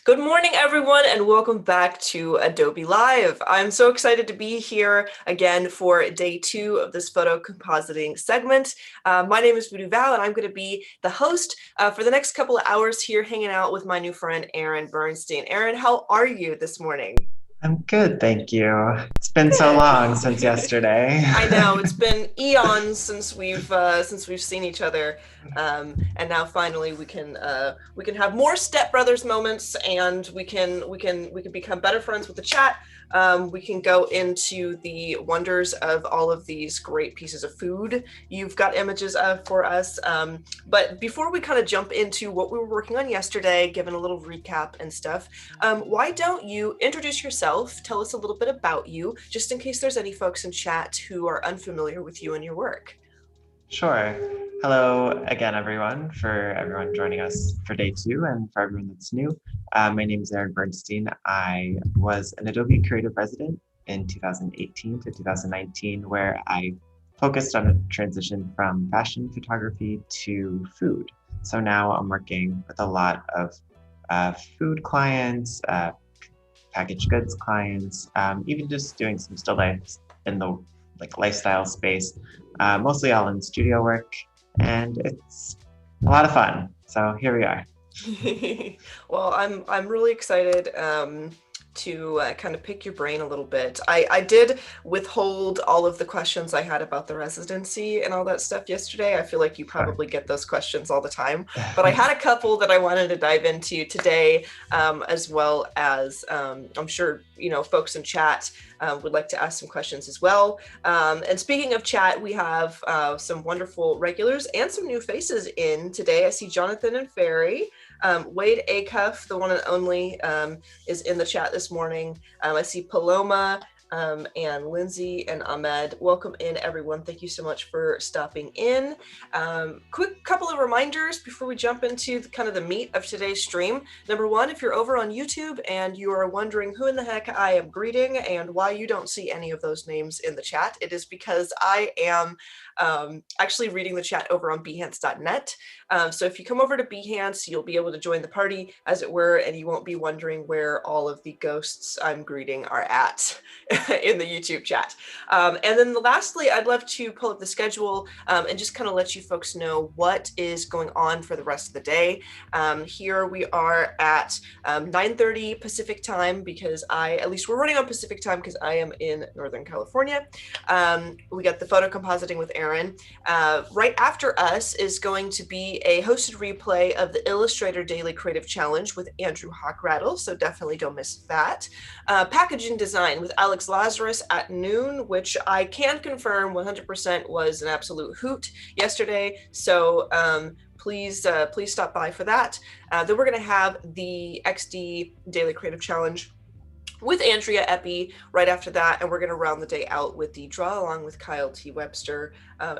Good morning, everyone, and welcome back to Adobe Live. I'm so excited to be here again for day 2 of this photo compositing segment. My name is Voodoo Val, and I'm going to be the host for the next couple of hours here, hanging out with my new friend, Aaron Bernstein. Aaron, how are you this morning? I'm good, thank you. It's been so Good. long since yesterday. I know it's been eons since we've seen each other, and now finally we can have more stepbrothers moments, and we can become better friends with the chat. We can go into the wonders of all of these great pieces of food you've got images of for us. But before we kind of jump into what we were working on yesterday, given a little recap and stuff, why don't you introduce yourself? Tell us a little bit about you, just in case there's any folks in chat who are unfamiliar with you and your work. Sure. Hello again, everyone, for everyone joining us for day 2 and for everyone that's new. My name is Aaron Bernstein. I was an Adobe Creative Resident in 2018 to 2019, where I focused on a transition from fashion photography to food. So now I'm working with a lot of food clients, packaged goods clients, even just doing some still lifes in the lifestyle space, mostly all in studio work, and it's a lot of fun. So here we are. Well, I'm really excited to kind of pick your brain a little bit. I did withhold all of the questions I had about the residency and all that stuff yesterday. I feel like you Sure. probably get those questions all the time, but I had a couple that I wanted to dive into today, as well as I'm sure folks in chat would like to ask some questions as well. And speaking of chat, we have some wonderful regulars and some new faces in today. I see Jonathan and Ferry. Wade Acuff, the one and only, is in the chat this morning. I see Paloma and Lindsay and Ahmed. Welcome in, everyone. Thank you so much for stopping in. Quick couple of reminders before we jump into kind of the meat of today's stream. Number one, if you're over on YouTube and you are wondering who in the heck I am greeting and why you don't see any of those names in the chat, it is because I am actually reading the chat over on behance.net. So if you come over to Behance, you'll be able to join the party, as it were, and you won't be wondering where all of the ghosts I'm greeting are at in the YouTube chat. And then lastly, I'd love to pull up the schedule and just kind of let you folks know what is going on for the rest of the day. Here we are at 9:30 Pacific time, because at least we're running on Pacific time because I am in Northern California. We got the photo compositing with Aaron. Right after us is going to be a hosted replay of the Illustrator Daily Creative Challenge with Andrew Hockrattle, so definitely don't miss that. Packaging design with Alex Lazarus at noon, which I can confirm 100% was an absolute hoot yesterday. So please stop by for that. Then we're going to have the XD Daily Creative Challenge with Andrea Epi right after that, and we're going to round the day out with the Draw Along with Kyle T. Webster,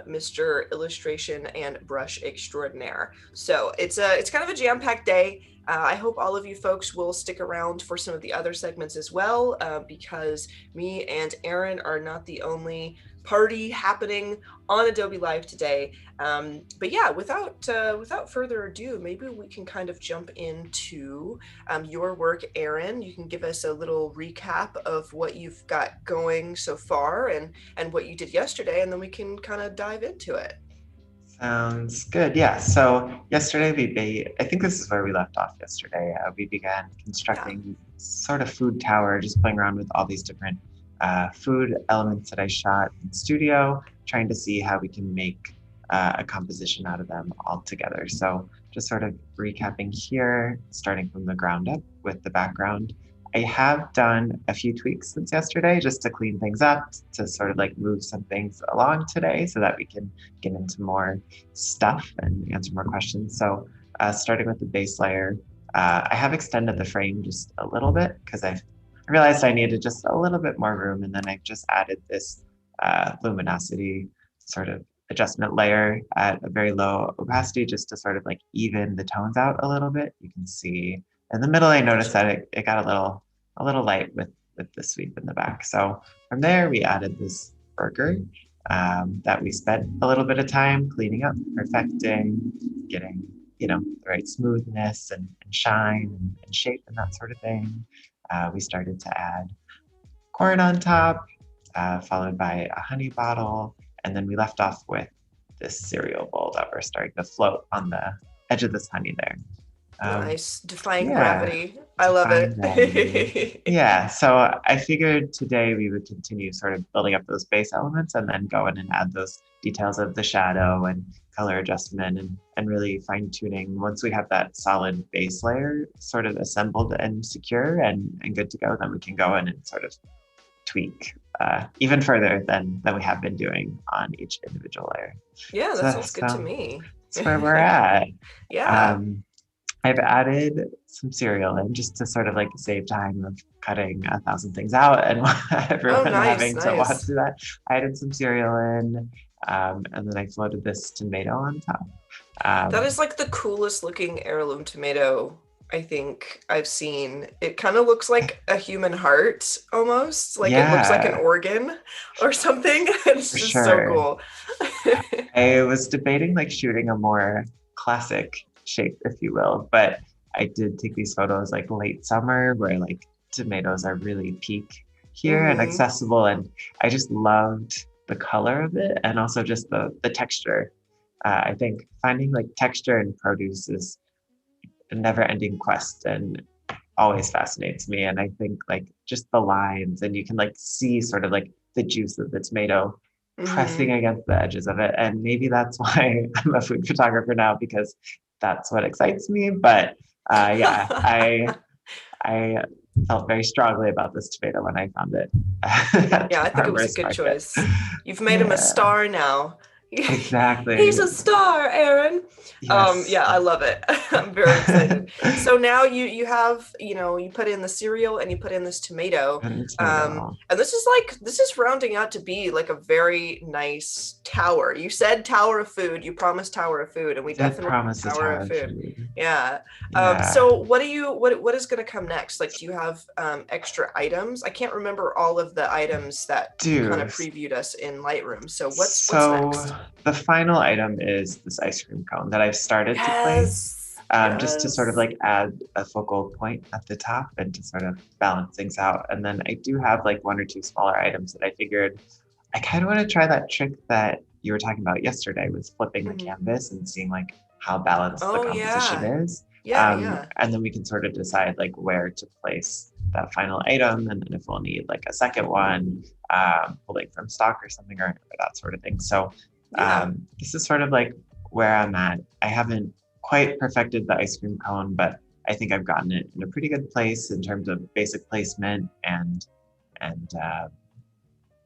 Mr. Illustration and Brush Extraordinaire. So it's kind of a jam-packed day. I hope all of you folks will stick around for some of the other segments as well, because me and Aaron are not the only party happening on Adobe Live today. But yeah, without further ado, maybe we can kind of jump into your work, Aaron. You can give us a little recap of what you've got going so far and what you did yesterday, and then we can kind of dive into it. Sounds good. Yeah. So yesterday I think this is where we left off yesterday. We began constructing sort of food tower, just playing around with all these different food elements that I shot in studio, trying to see how we can make a composition out of them all together. So just sort of recapping here, starting from the ground up with the background. I have done a few tweaks since yesterday just to clean things up, to sort of move some things along today so that we can get into more stuff and answer more questions. So starting with the base layer, I have extended the frame just a little bit because I realized I needed just a little bit more room, and then I've just added this luminosity sort of adjustment layer at a very low opacity just to sort of even the tones out a little bit. You can see in the middle, I noticed that it got a little light with the sweep in the back. So from there, we added this burger that we spent a little bit of time cleaning up, perfecting, getting the right smoothness and shine and shape and that sort of thing. We started to add corn on top, followed by a honey bottle, and then we left off with this cereal bowl that we're starting to float on the edge of this honey there. Nice. Defying Yeah, gravity. I love defying gravity. it. Yeah, so I figured today we would continue sort of building up those base elements and then go in and add those details of the shadow and color adjustment and really fine tuning. Once we have that solid base layer sort of assembled and secure and good to go, then we can go in and sort of tweak even further than we have been doing on each individual layer. Yeah, that sounds good to me. That's where we're at. Yeah. I've added some cereal in just to sort of like save time of cutting 1,000 things out and everyone having to watch through that. I added some cereal in, and then I floated this tomato on top. That is like the coolest looking heirloom tomato I think I've seen. It kind of looks like a human heart almost. Like it looks like an organ or something. It's just so cool. I was debating like shooting a more classic shape, if you will, but I did take these photos like late summer where like tomatoes are really peak here and accessible, and I just loved the color of it and also just the texture. I think finding like texture in produce is a never-ending quest and always fascinates me, and I think like just the lines, and you can like see sort of like the juice of the tomato pressing against the edges of it, and maybe that's why I'm a food photographer now, because that's what excites me. But yeah, I felt very strongly about this tomato when I found it. Yeah, I think it was a good choice. You've made him a star now. Exactly. He's a star, Aaron. Yes. Yeah, I love it. I'm very excited. So now you have, you put in the cereal and you put in this tomato. And this is rounding out to be like a very nice tower. You said tower of food. You promised tower of food, and we definitely promised tower of food. Yeah. So what is going to come next? Like, do you have extra items? I can't remember all of the items that kind of previewed us in Lightroom. So what's next? The final item is this ice cream cone that I've started to place, just to sort of like add a focal point at the top and to sort of balance things out. And then I do have like one or two smaller items that I figured I kind of want to try that trick that you were talking about yesterday with flipping the canvas and seeing like how balanced the composition is. And then we can sort of decide like where to place that final item, and then if we'll need like a second one, pulling from stock or something or that sort of thing. So this is sort of like where I'm at. I haven't quite perfected the ice cream cone, but I think I've gotten it in a pretty good place in terms of basic placement and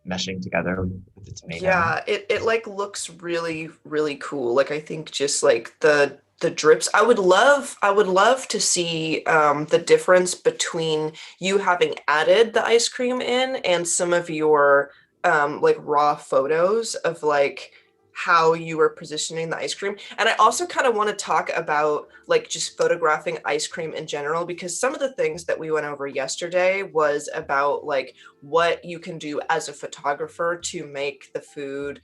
meshing together with the tomato. Yeah, it like looks really, really cool. Like I think just like the drips. I would love to see the difference between you having added the ice cream in and some of your like raw photos of like how you were positioning the ice cream. And I also kind of want to talk about like just photographing ice cream in general, because some of the things that we went over yesterday was about like what you can do as a photographer to make the food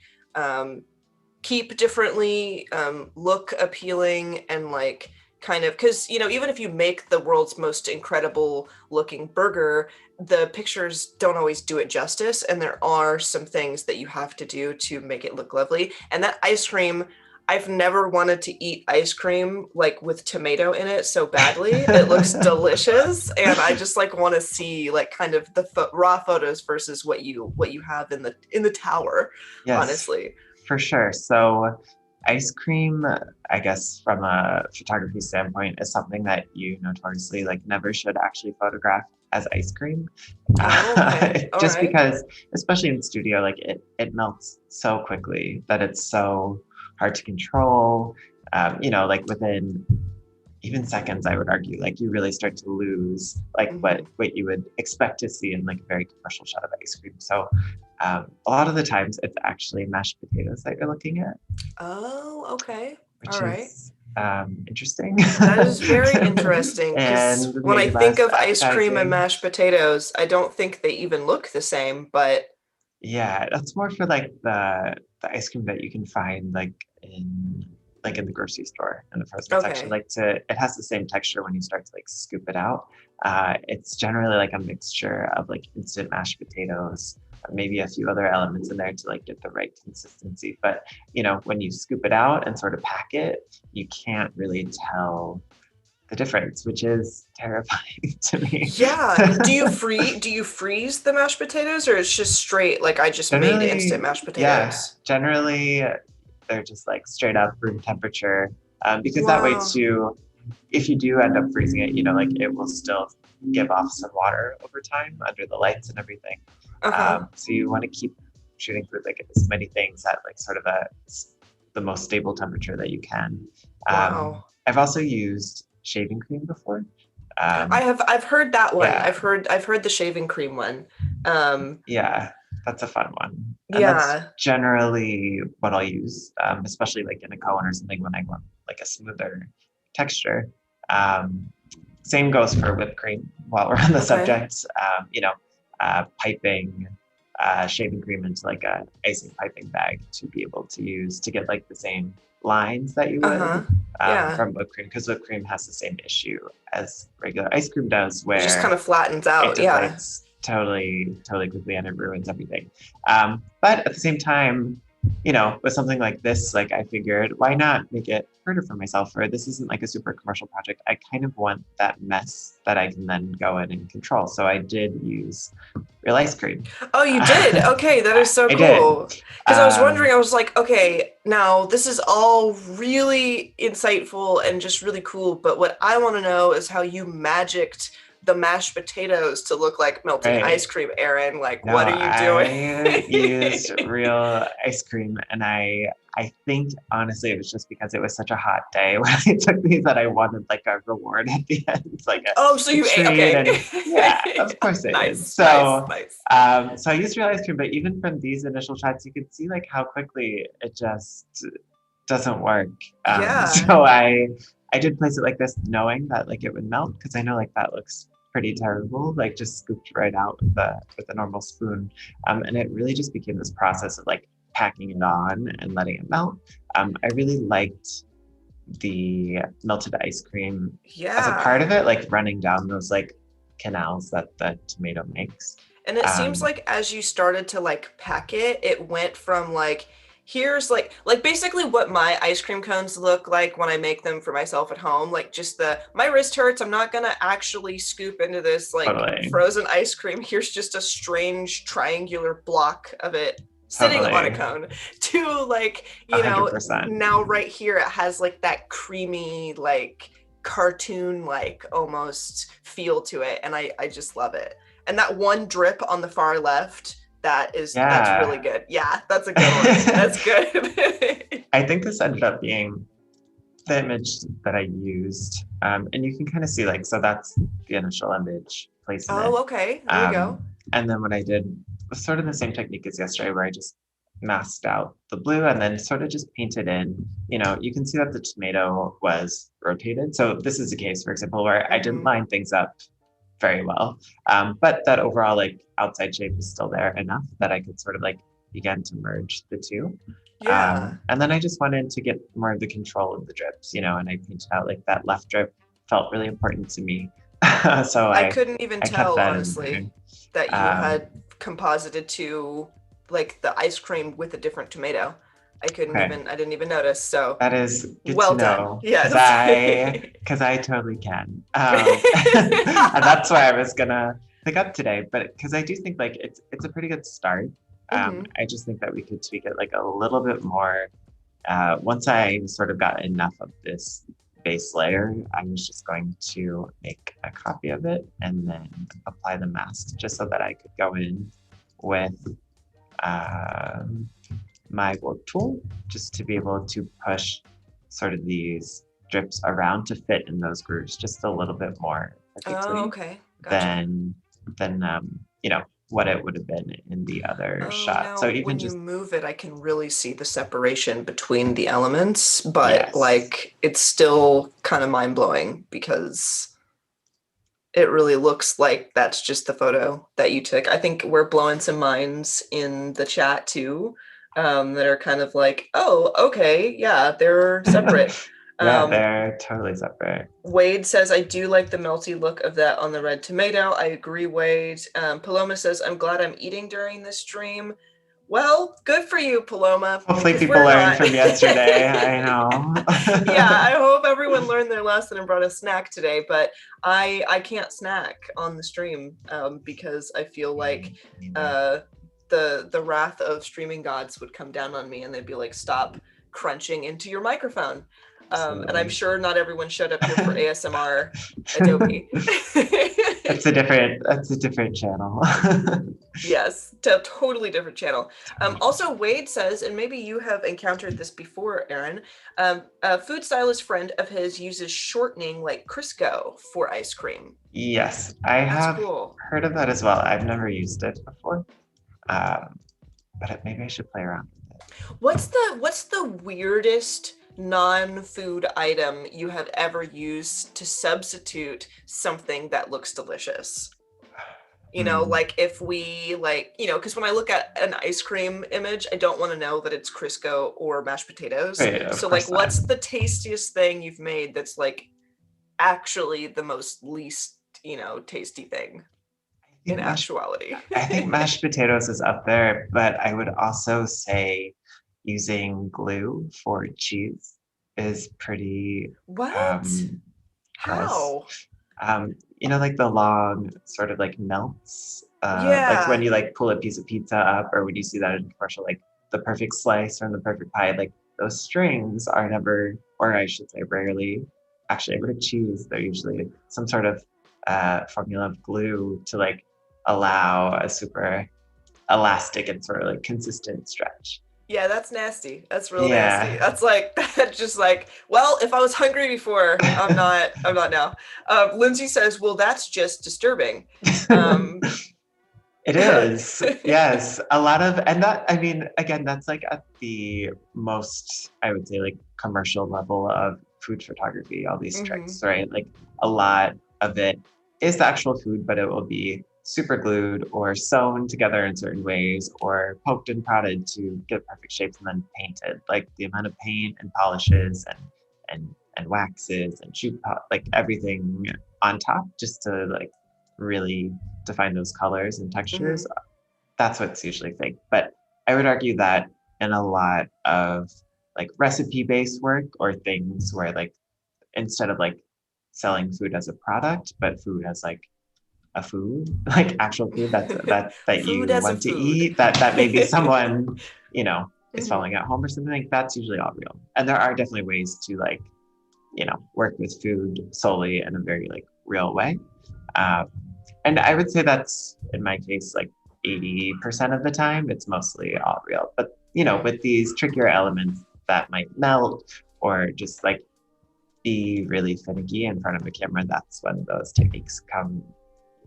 keep differently, look appealing, and like kind of, because even if you make the world's most incredible looking burger, the pictures don't always do it justice, and there are some things that you have to do to make it look lovely. And that ice cream, I've never wanted to eat ice cream like with tomato in it so badly. It looks delicious, and I just like want to see like kind of the raw photos versus what you have in the tower. Yes, honestly, for sure. So ice cream, I guess from a photography standpoint, is something that you notoriously like never should actually photograph as ice cream. Because, especially in studio, like it melts so quickly that it's so hard to control. Like within even seconds, I would argue, like you really start to lose like what you would expect to see in like a very commercial shot of ice cream. So a lot of the times it's actually mashed potatoes that you're looking at. Oh, okay. Which is interesting. That is very interesting, because when I think of ice cream and mashed potatoes, I don't think they even look the same, but yeah, that's more for like the ice cream that you can find like in like in the grocery store in the frozen section. Okay. Like it has the same texture when you start to like scoop it out. It's generally like a mixture of like instant mashed potatoes, maybe a few other elements in there to like get the right consistency. But when you scoop it out and sort of pack it, you can't really tell the difference, which is terrifying to me. Yeah. Do you freeze the mashed potatoes, or it's just straight like I just made instant Generally, mashed yeah, potatoes? generally they're just like straight up room temperature. Because that way Wow. too, if you do end up freezing it, like it will still give off some water over time under the lights and everything. Uh-huh. So you want to keep shooting through like as many things at like sort of the most stable temperature that you can. Wow. I've also used shaving cream before. Um, I've heard that one. yeah, I've heard the shaving cream one. Um, yeah, that's a fun one. And that's yeah. generally what I'll use, especially like in a cone or something when I want like a smoother texture. Um, Same goes for whipped cream while we're on the Okay. subject. Piping shaving cream into like a icing piping bag to be able to use to get like the same lines that you Uh-huh. would Yeah. from whipped cream, because whipped cream has the same issue as regular ice cream does, It just kind where of flattens it out. Yeah. deflates totally, totally quickly and it ruins everything. But at the same time, with something like this, like I figured, why not make it harder for myself? Or this isn't like a super commercial project. I kind of want that mess that I can then go in and control. So I did use real ice cream. Oh, you did? Okay, that is so I did. cool. Because I was Um, wondering, I was like, okay, now this is all really insightful and just really cool, but what I want to know is how you magicked the mashed potatoes to look like melting ice right. cream, Aaron. Like, No, what are you doing? I used real ice cream, and I think honestly it was just because it was such a hot day when I took these that I wanted like a reward at the end. It's like Oh, so a you ate. treat, and yeah, Okay. of course I did. Nice, nice, nice. So I used real ice cream, but even from these initial shots, you could see like how quickly it just doesn't work. Yeah. So I did place it like this, knowing that like it would melt, because I know like that looks pretty terrible, like just scooped right out with the normal spoon. And it really just became this process of like packing it on and letting it melt. I really liked the melted ice cream as a part Yeah. of it, like running down those like canals that the tomato makes. And it seems Um, like as you started to like pack it, it went from like here's like basically what my ice cream cones look like when I make them for myself at home. Like just the my wrist hurts. I'm not gonna actually scoop into this like totally, frozen ice cream. Here's just a strange triangular block of it sitting on a totally, cone to like, 100%. now right here it has like that creamy, like cartoon like almost feel to it. And I just love it. And that one drip on the far left, that's really Yeah. good. Yeah, that's a good one. That's good. I think this ended up being the image that I used. And you can kind of see like, so that's the initial image placement. Oh, okay. There you Um, go. and then what I did was sort of the same technique as yesterday, where I just masked out the blue and then sort of just painted in. You can see that the tomato was rotated. So this is a case, for example, where I didn't Hmm. line things up very well. But that overall like outside shape is still there enough that I could sort of like begin to merge the two. Yeah. And then I just wanted to get more of the control of the drips, and I painted out like that left drip felt really important to me. So I I, couldn't even I kept tell, that in there. honestly, that you Um, had composited to like the ice cream with a different tomato. okay, I didn't even notice. So that is good to well done. know, because Yes. I totally can. And that's why I was gonna pick up today, but because I do think like it's a pretty good start. Hmm. I just think that we could tweak it like a little bit more. Once I sort of got enough of this base layer, I was just going to make a copy of it and then apply the mask, just so that I could go in with um, my work tool, just to be able to push sort of these drips around to fit in those grooves just a little bit more Oh, perfectly okay. Gotcha. than what it would have been in the other Oh, shot. So now even when you just move it, I can really see the separation between the elements, but yes, like it's still kind of mind-blowing because it really looks like that's just the photo that you took. I think we're blowing some minds in the chat too. that are kind of like, oh, okay, yeah, they're separate. Yeah, Um, they're totally separate. Wade says, I do like the melty look of that on the red tomato. I agree, Wade. Paloma says, I'm glad I'm eating during this stream. Well, good for you, Paloma, Hopefully because people we're learned not. from yesterday. I know. Yeah, I hope everyone learned their lesson and brought a snack today, but I can't snack on the stream because I feel like uh, the wrath of streaming gods would come down on me and they'd be like, stop crunching into your microphone. And I'm sure not everyone showed up here for ASMR Adobe. That's a different channel. Yes, totally different channel. Also, Wade says, and maybe you have encountered this before, Aaron, a food stylist friend of his uses shortening like Crisco for ice cream. Yes, I That's have cool. heard of that as well. I've never used it before, but maybe I should play around with it. What's the weirdest non-food item you have ever used to substitute something that looks delicious? You know, like if we like, you know, because when I look at an ice cream image, I don't want to know that it's Crisco or mashed potatoes. Right, So like, course not. what's the tastiest thing you've made that's like actually the most least, you know, tasty thing in actuality? I think mashed potatoes is up there, but I would also say using glue for cheese is pretty What? gross. How? Like the long sort of like melts, like when Yeah. you like pull a piece of pizza up, or when you see that in a commercial, like the perfect slice from the perfect pie, like those strings are never, or I should say rarely, actually with cheese, they're usually some sort of formula of glue to like allow a super elastic and sort of like consistent stretch. Yeah, that's nasty. That's real nasty. Yeah. That's like that's just like, well, if I was hungry before, I'm not now. Lindsay says, well, that's just disturbing. Um, It is. Yes. A lot of, and that, I mean, again, that's like at the most, I would say, like commercial level of food photography, all these tricks, right? Like a lot of it is the actual food, but it will be super glued or sewn together in certain ways or poked and prodded to get perfect shapes and then painted. Like the amount of paint and polishes and waxes and like everything on top just to like really define those colors and textures. That's what's usually fake. But I would argue that in a lot of like recipe based work or things where like instead of like selling food as a product, but food as like a food, like actual food that food you as a want to food. eat, that maybe someone, is following at home or something, like that's usually all real. And there are definitely ways to like, work with food solely in a very like real way. And I would say that's in my case like 80% of the time it's mostly all real. But with these trickier elements that might melt or just like be really finicky in front of a camera, that's when those techniques come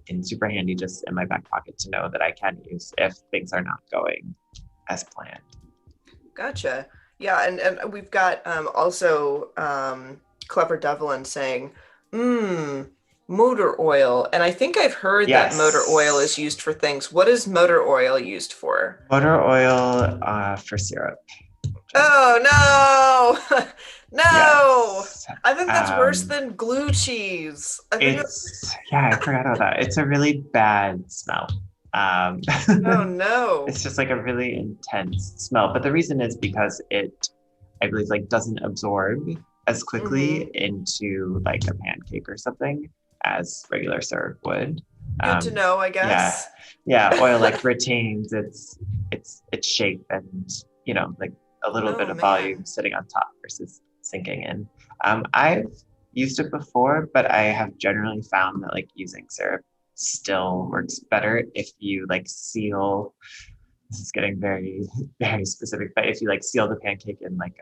in super handy, just in my back pocket to know that I can use if things are not going as planned. Gotcha. Yeah, and we've got also Clever Devlin saying, motor oil. And I think I've heard that motor oil is Yes. used for things. What is motor oil used for? Motor oil for syrup. Oh no! No! Yes. I think that's worse than glue cheese. I think I forgot about that. It's a really bad smell. oh no. It's just like a really intense smell. But the reason is because it, I believe, like doesn't absorb as quickly into like a pancake or something as regular syrup would. Good to know, I guess. Oil like retains its shape and like a little bit of volume sitting on top versus sinking in. I've used it before, but I have generally found that like using syrup still works better if you like seal. This is getting very, very specific, but if you like seal the pancake in like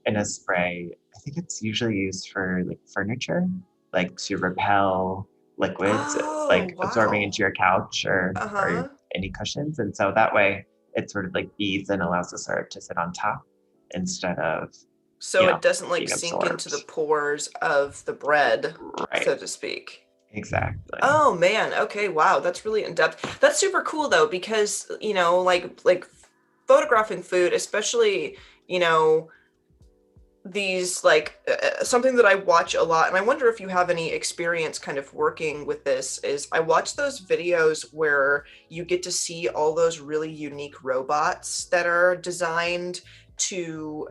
in a spray, I think it's usually used for like furniture, like to repel liquids like absorbing into your couch or any cushions. And so that way it sort of like beads and allows the syrup to sit on top instead of so it doesn't like sink absorbed into the pores of the bread, right, so to speak. Exactly. Oh man, okay, wow, that's really in depth. That's super cool though, because like photographing food, especially, you know, these like something that I watch a lot, and I wonder if you have any experience kind of working with this, is I watch those videos where you get to see all those really unique robots that are designed to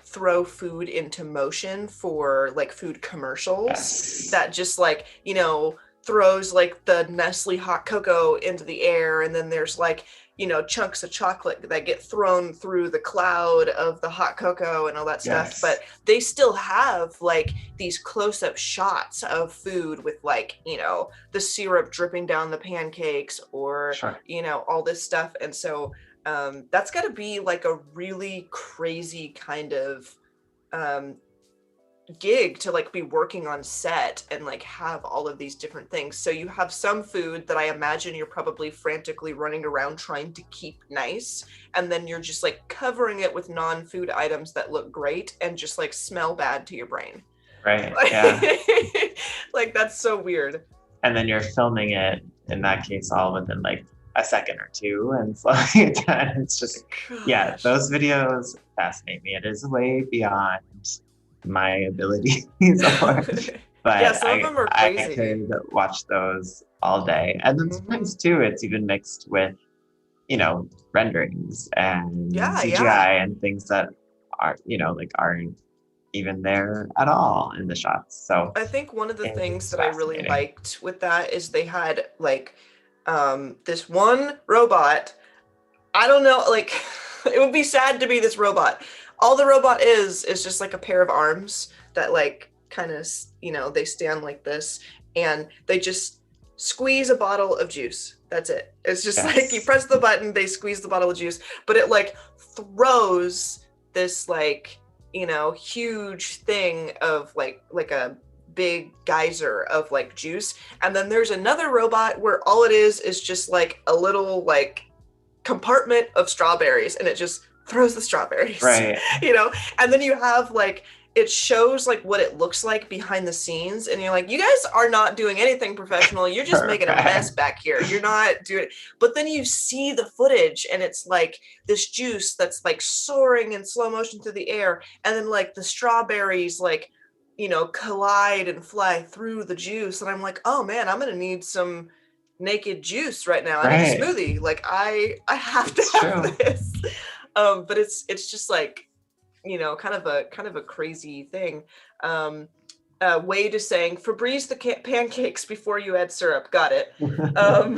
throw food into motion for like food commercials, Yes. that just like, you know, throws like the Nestle hot cocoa into the air, and then there's like, you know, chunks of chocolate that get thrown through the cloud of the hot cocoa and all that stuff. Yes. But they still have like these close-up shots of food with like, you know, the syrup dripping down the pancakes, or, Sure. you know, all this stuff. And so that's got to be like a really crazy kind of gig to like be working on set and like have all of these different things. So you have some food that I imagine you're probably frantically running around trying to keep nice, and then you're just like covering it with non-food items that look great and just like smell bad to your brain. Right. Like, Yeah. like that's so weird. And then you're filming it in that case all within like a second or two and slowing it down. It's just, yeah, Gosh. those videos fascinate me. It is way beyond my abilities, but Yeah, some of them are I crazy. could watch those all day. And then sometimes too, it's even mixed with, you know, renderings and Yeah, CGI and things that are, you know, like aren't even there at all in the shots. So I think one of the things it's that I really fascinating. liked with that is they had like this one robot. I don't know, like it would be sad to be this robot. All the robot is just like a pair of arms that like kind of, you know, they stand like this, and they just squeeze a bottle of juice. That's it. It's just like you Yes. press the button, they squeeze the bottle of juice, but it like throws this like, you know, huge thing of like a big geyser of like juice. And then there's another robot where all it is just like a little like compartment of strawberries, and it just throws the strawberries. Right. You know, and then you have like, it shows like what it looks like behind the scenes, and you're like, you guys are not doing anything professional, you're just making a mess Correct. back here, you're not doing it. But then you see the footage, and it's like this juice that's like soaring in slow motion through the air, and then like the strawberries like, you know, collide and fly through the juice, and I'm like, oh man, I'm gonna need some naked juice right now. I need a Right. smoothie. Like I have to It's have true. this. But it's just like, you know, kind of a crazy thing. Wade is saying, Febreze the pancakes before you add syrup. Got it. Um,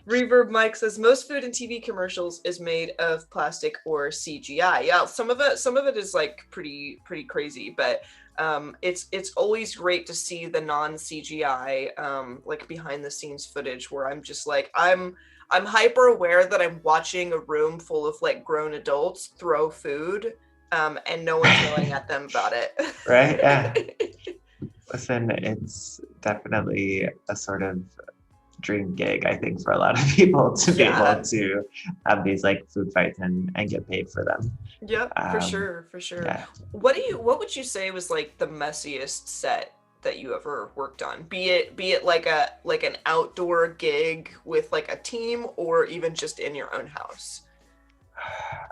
Reverb Mike says most food in TV commercials is made of plastic or CGI. Yeah, some of it is like pretty crazy, but it's always great to see the non CGI like behind the scenes footage where I'm just like, I'm hyper aware that I'm watching a room full of like grown adults throw food, and no one's yelling at them about it. Right. Yeah. Listen, it's definitely a sort of dream gig, I think, for a lot of people to be Yeah. able to have these like food fights and get paid for them. Yep, for Um, sure, for sure. yeah. What would you say was like the messiest set that you ever worked on? Be it like an outdoor gig with like a team, or even just in your own house?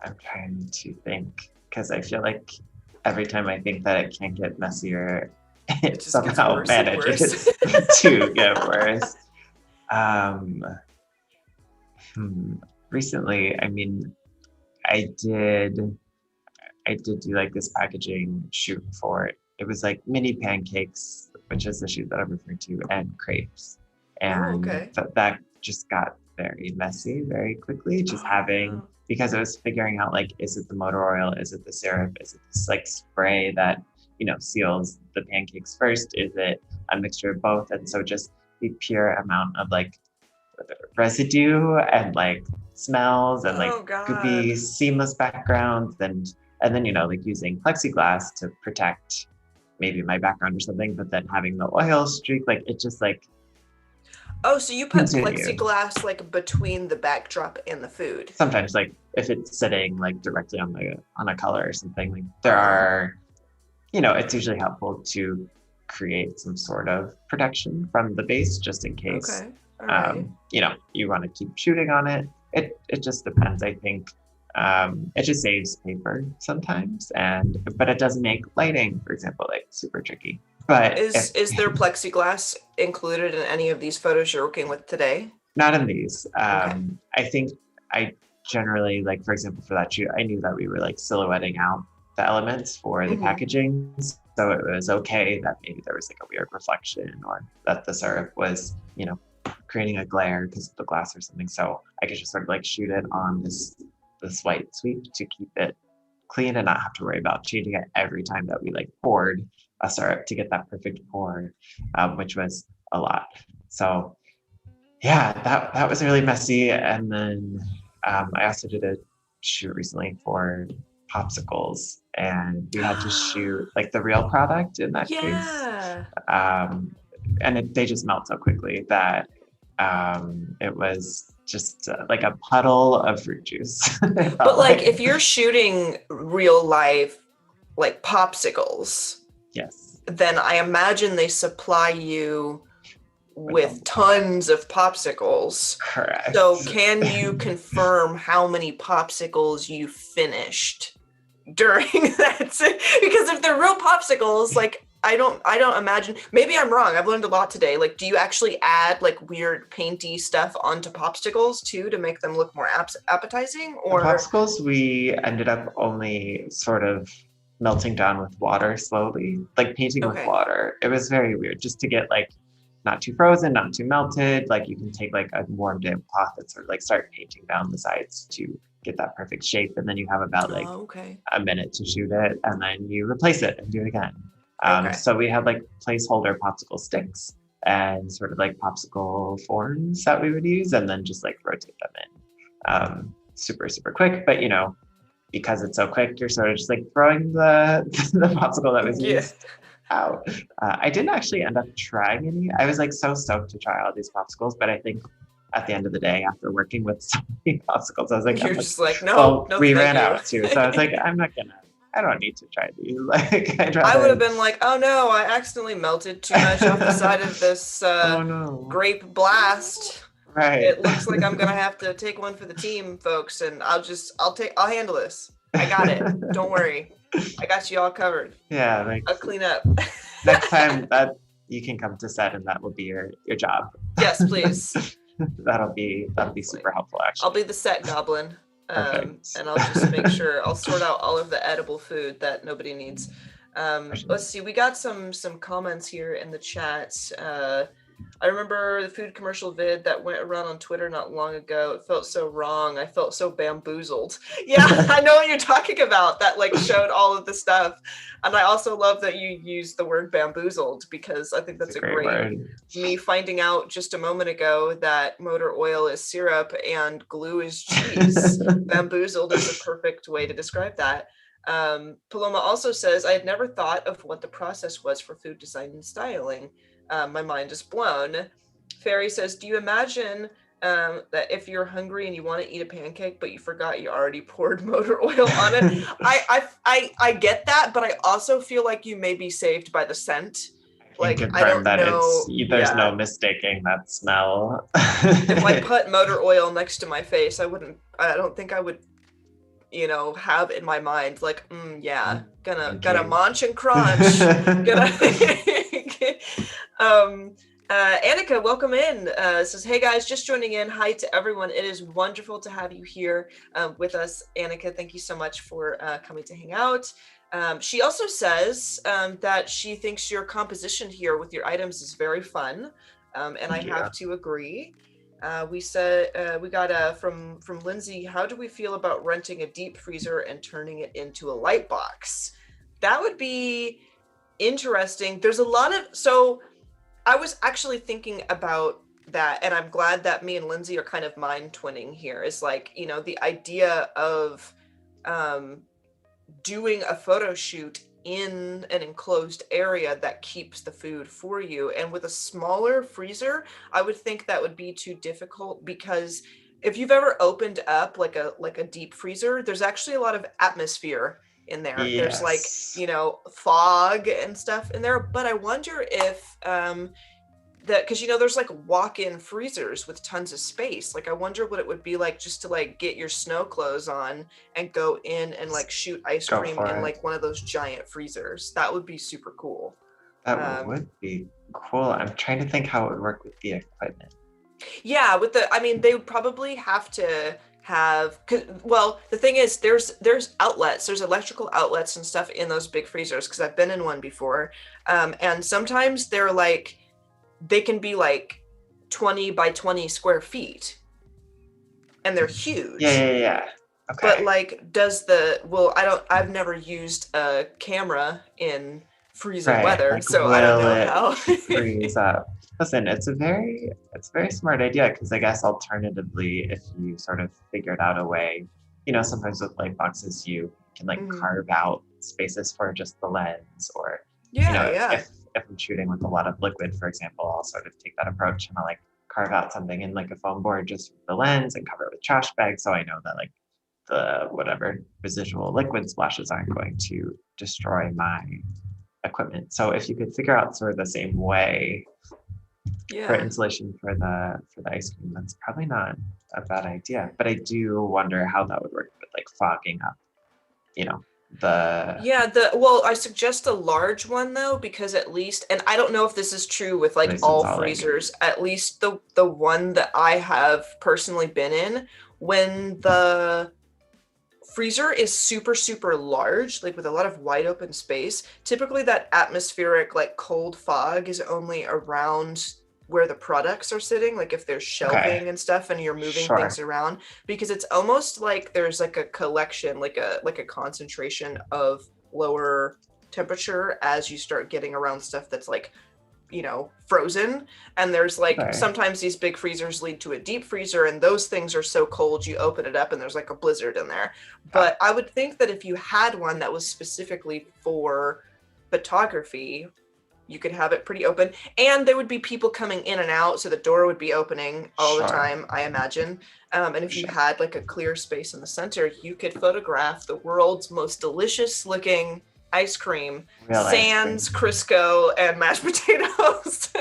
I'm trying to think because I feel like every time I think that it can't get messier, It it just gets somehow worse and manages worse. to get worse. Um, Recently, I mean, I did do like this packaging shoot for it. It was like mini pancakes, which is the shoot that I'm referring to, and crepes. Oh, And okay. that just got very messy very quickly, just Oh having, no. because I was figuring out like, is it the motor oil? Is it the syrup? Is it this like spray that, you know, seals the pancakes first? Is it a mixture of both? And so just the pure amount of like residue and like smells and like Oh God. goopy seamless backgrounds, and then, you know, like using plexiglass to protect maybe my background or something, but then having the oil streak, like it just like Oh, so you put continued. plexiglass like between the backdrop and the food. Sometimes like if it's sitting like directly on a color or something, like there Oh, are, you know, it's usually helpful to create some sort of protection from the base just in case. okay. All right. You know, you want to keep shooting on it. It just depends. I think it just saves paper sometimes, but it does make lighting, for example, like super tricky. But Is there plexiglass included in any of these photos you're working with today? not in these. Okay. I think I generally, like, for example, for that shoot, I knew that we were like silhouetting out the elements for the packaging. So it was okay that maybe there was like a weird reflection, or that the syrup was, creating a glare because of the glass or something. So I could just sort of like shoot it on this white sweep to keep it clean and not have to worry about changing it every time that we like poured a syrup to get that perfect pour, which was a lot. So yeah, that was really messy. And then I also did a shoot recently for popsicles, and we had to shoot like the real product in that case. Yeah. And they just melt so quickly that it was just like a puddle of fruit juice. But like if you're shooting real life like popsicles, yes, then I imagine they supply you with tons of popsicles. Correct. So can you confirm how many popsicles you finished during that? Because if they're real popsicles, like I don't imagine, maybe I'm wrong. I've learned a lot today. Like, do you actually add like weird painty stuff onto popsicles too to make them look more appetizing? Or the popsicles, we ended up only sort of melting down with water slowly, like painting with water. It was very weird, just to get like not too frozen, not too melted. Like you can take like a warm damp cloth and sort of like start painting down the sides to get that perfect shape. And then you have about like a minute to shoot it, and then you replace it and do it again. So we had like placeholder popsicle sticks and sort of like popsicle forms that we would use, and then just like rotate them in. Super, super quick, but because it's so quick, you're sort of just like throwing the popsicle that was used out. I didn't actually end up trying any. I was like so stoked to try all these popsicles, but I think at the end of the day, after working with so many popsicles, I was like, you're just like, no, we ran out too. So I was like, I don't need to try these. Like, I would have been like, oh no, I accidentally melted too much off the side of this grape blast. Right. It looks like I'm gonna have to take one for the team, folks, and I'll handle this. I got it. Don't worry. I got you all covered. Yeah, I'll clean up. Next time that you can come to set, and that will be your job. Yes, please. that'll be super helpful, actually. I'll be the set goblin. And I'll just make sure I'll sort out all of the edible food that nobody needs. Let's see, we got some comments here in the chat. I remember the food commercial vid that went around on Twitter not long ago. It felt so wrong. I felt so bamboozled. Yeah, I know what you're talking about. That like showed all of the stuff. And I also love that you used the word bamboozled, because I think that's a great word. Me finding out just a moment ago that motor oil is syrup and glue is cheese. Bamboozled is a perfect way to describe that. Paloma also says, I had never thought of what the process was for food design and styling. My mind is blown. Fairy says, do you imagine that if you're hungry and you want to eat a pancake, but you forgot you already poured motor oil on it? I get that, but I also feel like you may be saved by the scent. Like, I don't know. There's no mistaking that smell. If I put motor oil next to my face, I don't think I would, have in my mind, like, gonna munch and crunch. Annika, welcome in. Says, hey guys, just joining in. Hi to everyone. It is wonderful to have you here with us. Annika, thank you so much for coming to hang out. She also says that she thinks your composition here with your items is very fun. And I have to agree. We got from Lindsay, how do we feel about renting a deep freezer and turning it into a light box? That would be interesting. There's a lot of, so I was actually thinking about that, and I'm glad that me and Lindsay are kind of mind twinning here. Is like, the idea of doing a photo shoot in an enclosed area that keeps the food for you. And with a smaller freezer, I would think that would be too difficult, because if you've ever opened up like a deep freezer, there's actually a lot of atmosphere in there. Yes. There's like, fog and stuff in there. But I wonder if that, because you know there's like walk-in freezers with tons of space. Like I wonder what it would be like just to like get your snow clothes on and go in and like shoot ice Go cream for in it. like one of those giant freezers. That would be super cool. That would be cool. I'm trying to think how it would work with the equipment. Yeah, with the, I mean, they would probably have to have, well, the thing is, there's outlets, there's electrical outlets and stuff in those big freezers, because I've been in one before, and sometimes they're like, they can be like 20 by 20 square feet, and they're huge. Yeah. Okay. But like, I've never used a camera in freezing weather, like, so I don't know it how. freeze up. Listen, it's a very smart idea, because I guess alternatively, if you sort of figured out a way, you know, sometimes with light boxes you can like carve out spaces for just the lens, or you know, if I'm shooting with a lot of liquid, for example, I'll sort of take that approach and I'll like carve out something in like a foam board just with the lens and cover it with trash bags, so I know that like the whatever residual liquid splashes aren't going to destroy my equipment. So if you could figure out sort of the same way for insulation for the ice cream, that's probably not a bad idea. But I do wonder how that would work with like fogging up, you know, well, I suggest a large one though, because at least, and I don't know if this is true with like all freezers, at least the one that I have personally been in, when the freezer is super, super large, like with a lot of wide open space, typically that atmospheric like cold fog is only around where the products are sitting, like if there's shelving and stuff and you're moving things around, because it's almost like there's like a collection, like a concentration of lower temperature as you start getting around stuff that's like, you know, frozen. And there's like sometimes these big freezers lead to a deep freezer, and those things are so cold you open it up and there's like a blizzard in there. But I would think that if you had one that was specifically for photography, you could have it pretty open, and there would be people coming in and out, so the door would be opening all the time, I imagine. And if you had like a clear space in the center, you could photograph the world's most delicious looking ice cream, sans Crisco and mashed potatoes.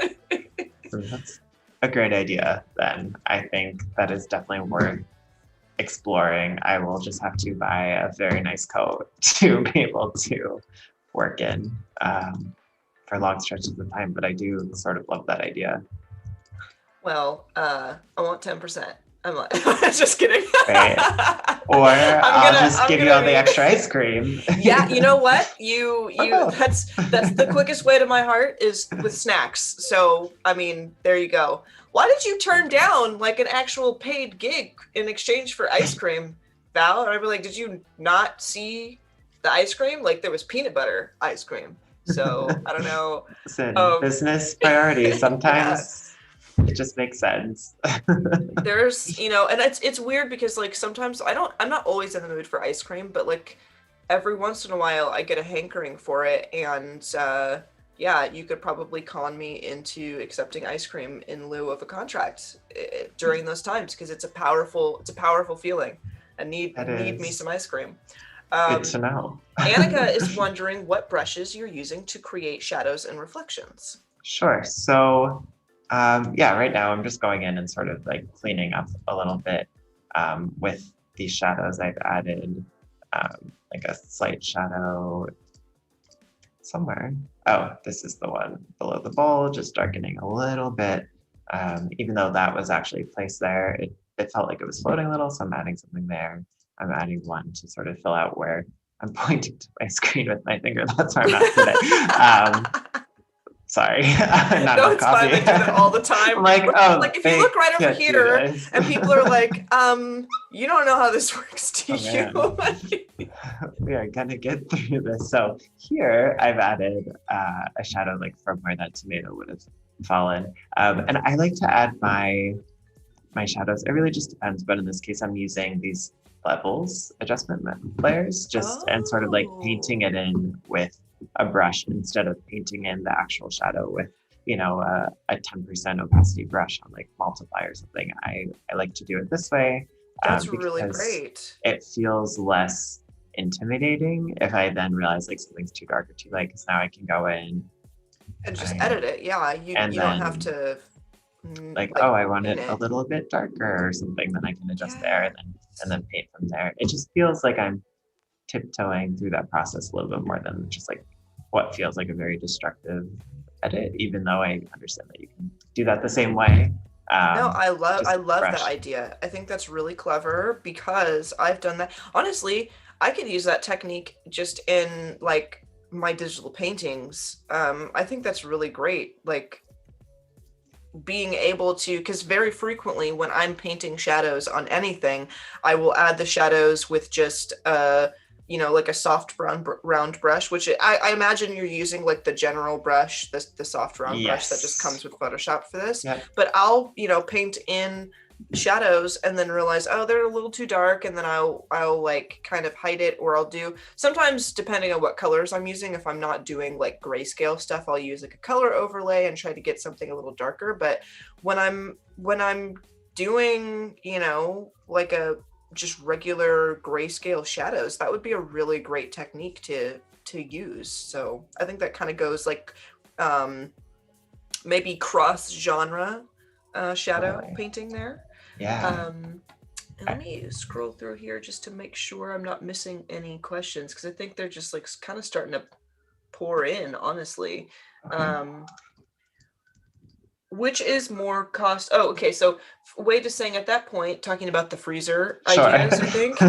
That's a great idea then. I think that is definitely worth exploring. I will just have to buy a very nice coat to be able to work in for long stretches of time, but I do sort of love that idea. Well, I want 10%. I'm like, just kidding. Right. Or I'll just give you all the extra ice cream. Yeah, you know what? That's the quickest way to my heart is with snacks. So, I mean, there you go. Why did you turn down like an actual paid gig in exchange for ice cream, Val? And I'd be like, did you not see the ice cream? Like there was peanut butter ice cream. So I don't know. Listen, business priorities. Sometimes it just makes sense. There's, you know, and it's weird because like sometimes I'm not always in the mood for ice cream, but like every once in a while I get a hankering for it, and you could probably con me into accepting ice cream in lieu of a contract during those times, because it's a powerful feeling. I need me some ice cream. Good to know. Annika is wondering what brushes you're using to create shadows and reflections. Sure. So, right now I'm just going in and sort of like cleaning up a little bit with these shadows. I've added like a slight shadow somewhere. Oh, this is the one below the bowl, just darkening a little bit. Even though that was actually placed there, it felt like it was floating a little, so I'm adding something there. I'm adding one to sort of fill out where I'm pointing to my screen with my finger. That's where I'm at today. Sorry, not no, it's fine. I do that all the time. I'm like, like if you look right over here, and people are like, you don't know how this works, do you? We are gonna get through this. So here I've added a shadow like from where that tomato would have fallen, and I like to add my shadows. It really just depends, but in this case, I'm using these levels adjustment layers and sort of like painting it in with a brush instead of painting in the actual shadow with, you know, a 10% opacity brush on like multiply or something. I like to do it this way. That's really great. It feels less intimidating if I then realize like something's too dark or too light, because now I can go in And just I, edit it. Yeah, and you don't have then to like, oh, like I want paint it a it. little bit darker or something, then I can adjust there Yeah. and then paint from there. It just feels like I'm tiptoeing through that process a little bit more than just like what feels like a very destructive edit, even though I understand that you can do that the same way. No, I Just love that brush. idea. I think that's really clever because I've done that. Honestly, I could use that technique just in like my digital paintings. I think that's really great. Like being able to, because very frequently when I'm painting shadows on anything, I will add the shadows with just like a soft round brush, which I imagine you're using like the general brush, the soft round brush that just Yes. comes with Photoshop for this. Yep. But I'll paint in shadows and then realize, oh, they're a little too dark, and then I'll like kind of hide it, or I'll do sometimes, depending on what colors I'm using. If I'm not doing like grayscale stuff, I'll use like a color overlay and try to get something a little darker. But when I'm doing like a just regular grayscale shadows, that would be a really great technique to use. So I think that kind of goes like maybe cross genre shadow Totally. painting there. Yeah. And let me scroll through here just to make sure I'm not missing any questions, because I think they're just like kind of starting to pour in, honestly. Okay. Which is more cost? Oh, okay. So way to saying at that point, talking about the freezer Sure. ideas, I think,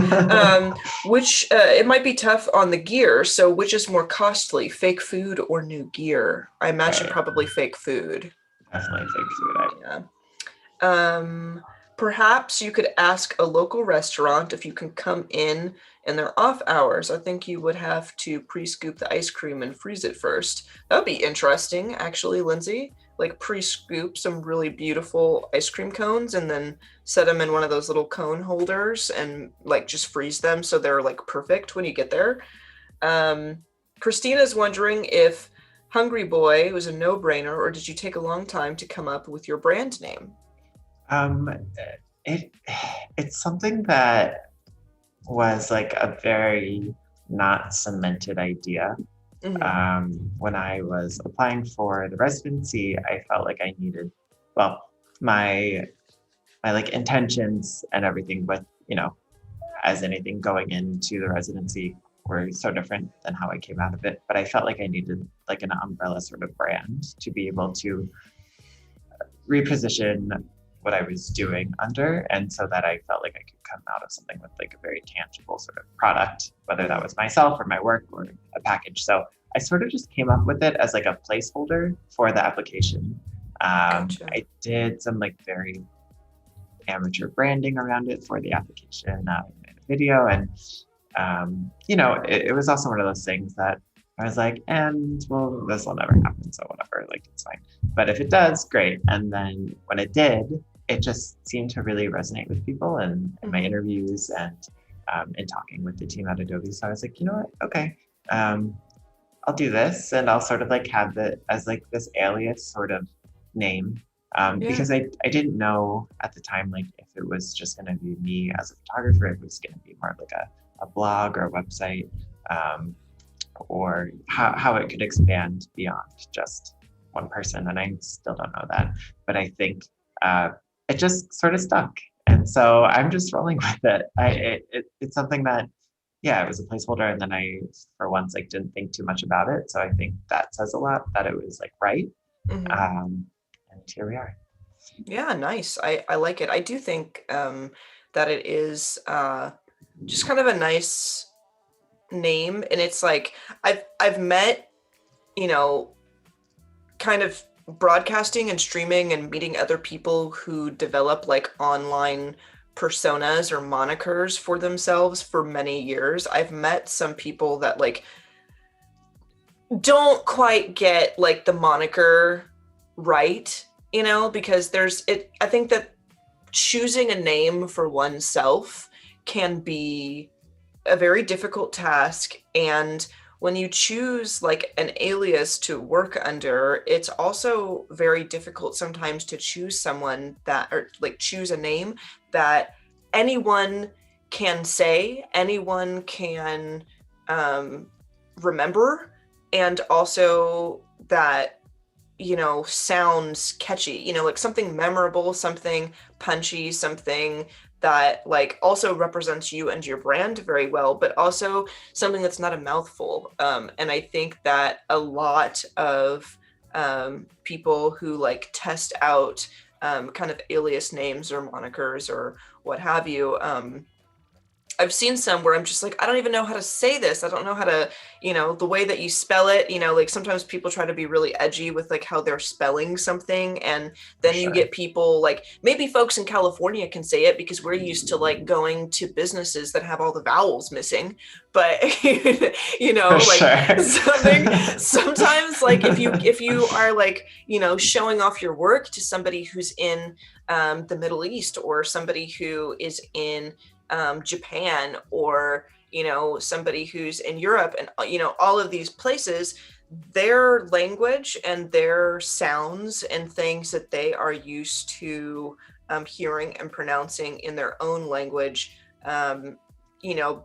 which it might be tough on the gear. So which is more costly, fake food or new gear? I imagine Right. probably fake food. Definitely fake food. Yeah. Perhaps you could ask a local restaurant if you can come in their off hours. I think you would have to pre-scoop the ice cream and freeze it first. That would be interesting, actually, Lindsay. Like pre-scoop some really beautiful ice cream cones and then set them in one of those little cone holders and like just freeze them so they're like perfect when you get there. Christina's wondering if Hungry Boy was a no-brainer, or did you take a long time to come up with your brand name? Um, it it's something that was like a very not cemented idea. Mm-hmm. When I was applying for the residency, I felt like I needed, well, my like intentions and everything with, as anything going into the residency were so different than how I came out of it. But I felt like I needed like an umbrella sort of brand to be able to reposition what I was doing under, and so that I felt like I could come out of something with like a very tangible sort of product, whether that was myself or my work or a package. So I sort of just came up with it as like a placeholder for the application. Gotcha. I did some like very amateur branding around it for the application, made a video, and it was also one of those things that I was like, and well, this will never happen, so whatever, like it's fine. But if it does, great. And then when it did, it just seemed to really resonate with people and in my interviews and in talking with the team at Adobe. So I was like, you know what? Okay, I'll do this, and I'll sort of like have it as like this alias sort of name. Because I didn't know at the time like if it was just going to be me as a photographer, if it was going to be more of like a blog or a website, or how it could expand beyond just one person. And I still don't know that, but I think it just sort of stuck. And so I'm just rolling with it. It's something that, yeah, it was a placeholder. And then I, for once, like didn't think too much about it. So I think that says a lot that it was like right. And here we are. Yeah, nice. I like it. I do think that it is just kind of a nice name, and it's like I've met, kind of broadcasting and streaming and meeting other people who develop like online personas or monikers for themselves for many years. I've met some people that like don't quite get like the moniker right, because I think that choosing a name for oneself can be a very difficult task. And when you choose like an alias to work under, it's also very difficult sometimes to choose someone that, or like choose a name that anyone can say, anyone can remember, and also that sounds catchy, like something memorable, something punchy, something that like also represents you and your brand very well, but also something that's not a mouthful. And I think that a lot of people who like test out kind of alias names or monikers or what have you, I've seen some where I'm just like, I don't even know how to say this. I don't know how to, the way that you spell it, like sometimes people try to be really edgy with like how they're spelling something. And then you get people like, maybe folks in California can say it because we're used to like going to businesses that have all the vowels missing. But, sometimes like if you are like, showing off your work to somebody who's in the Middle East or somebody who is in Japan or somebody who's in Europe and all of these places, their language and their sounds and things that they are used to hearing and pronouncing in their own language,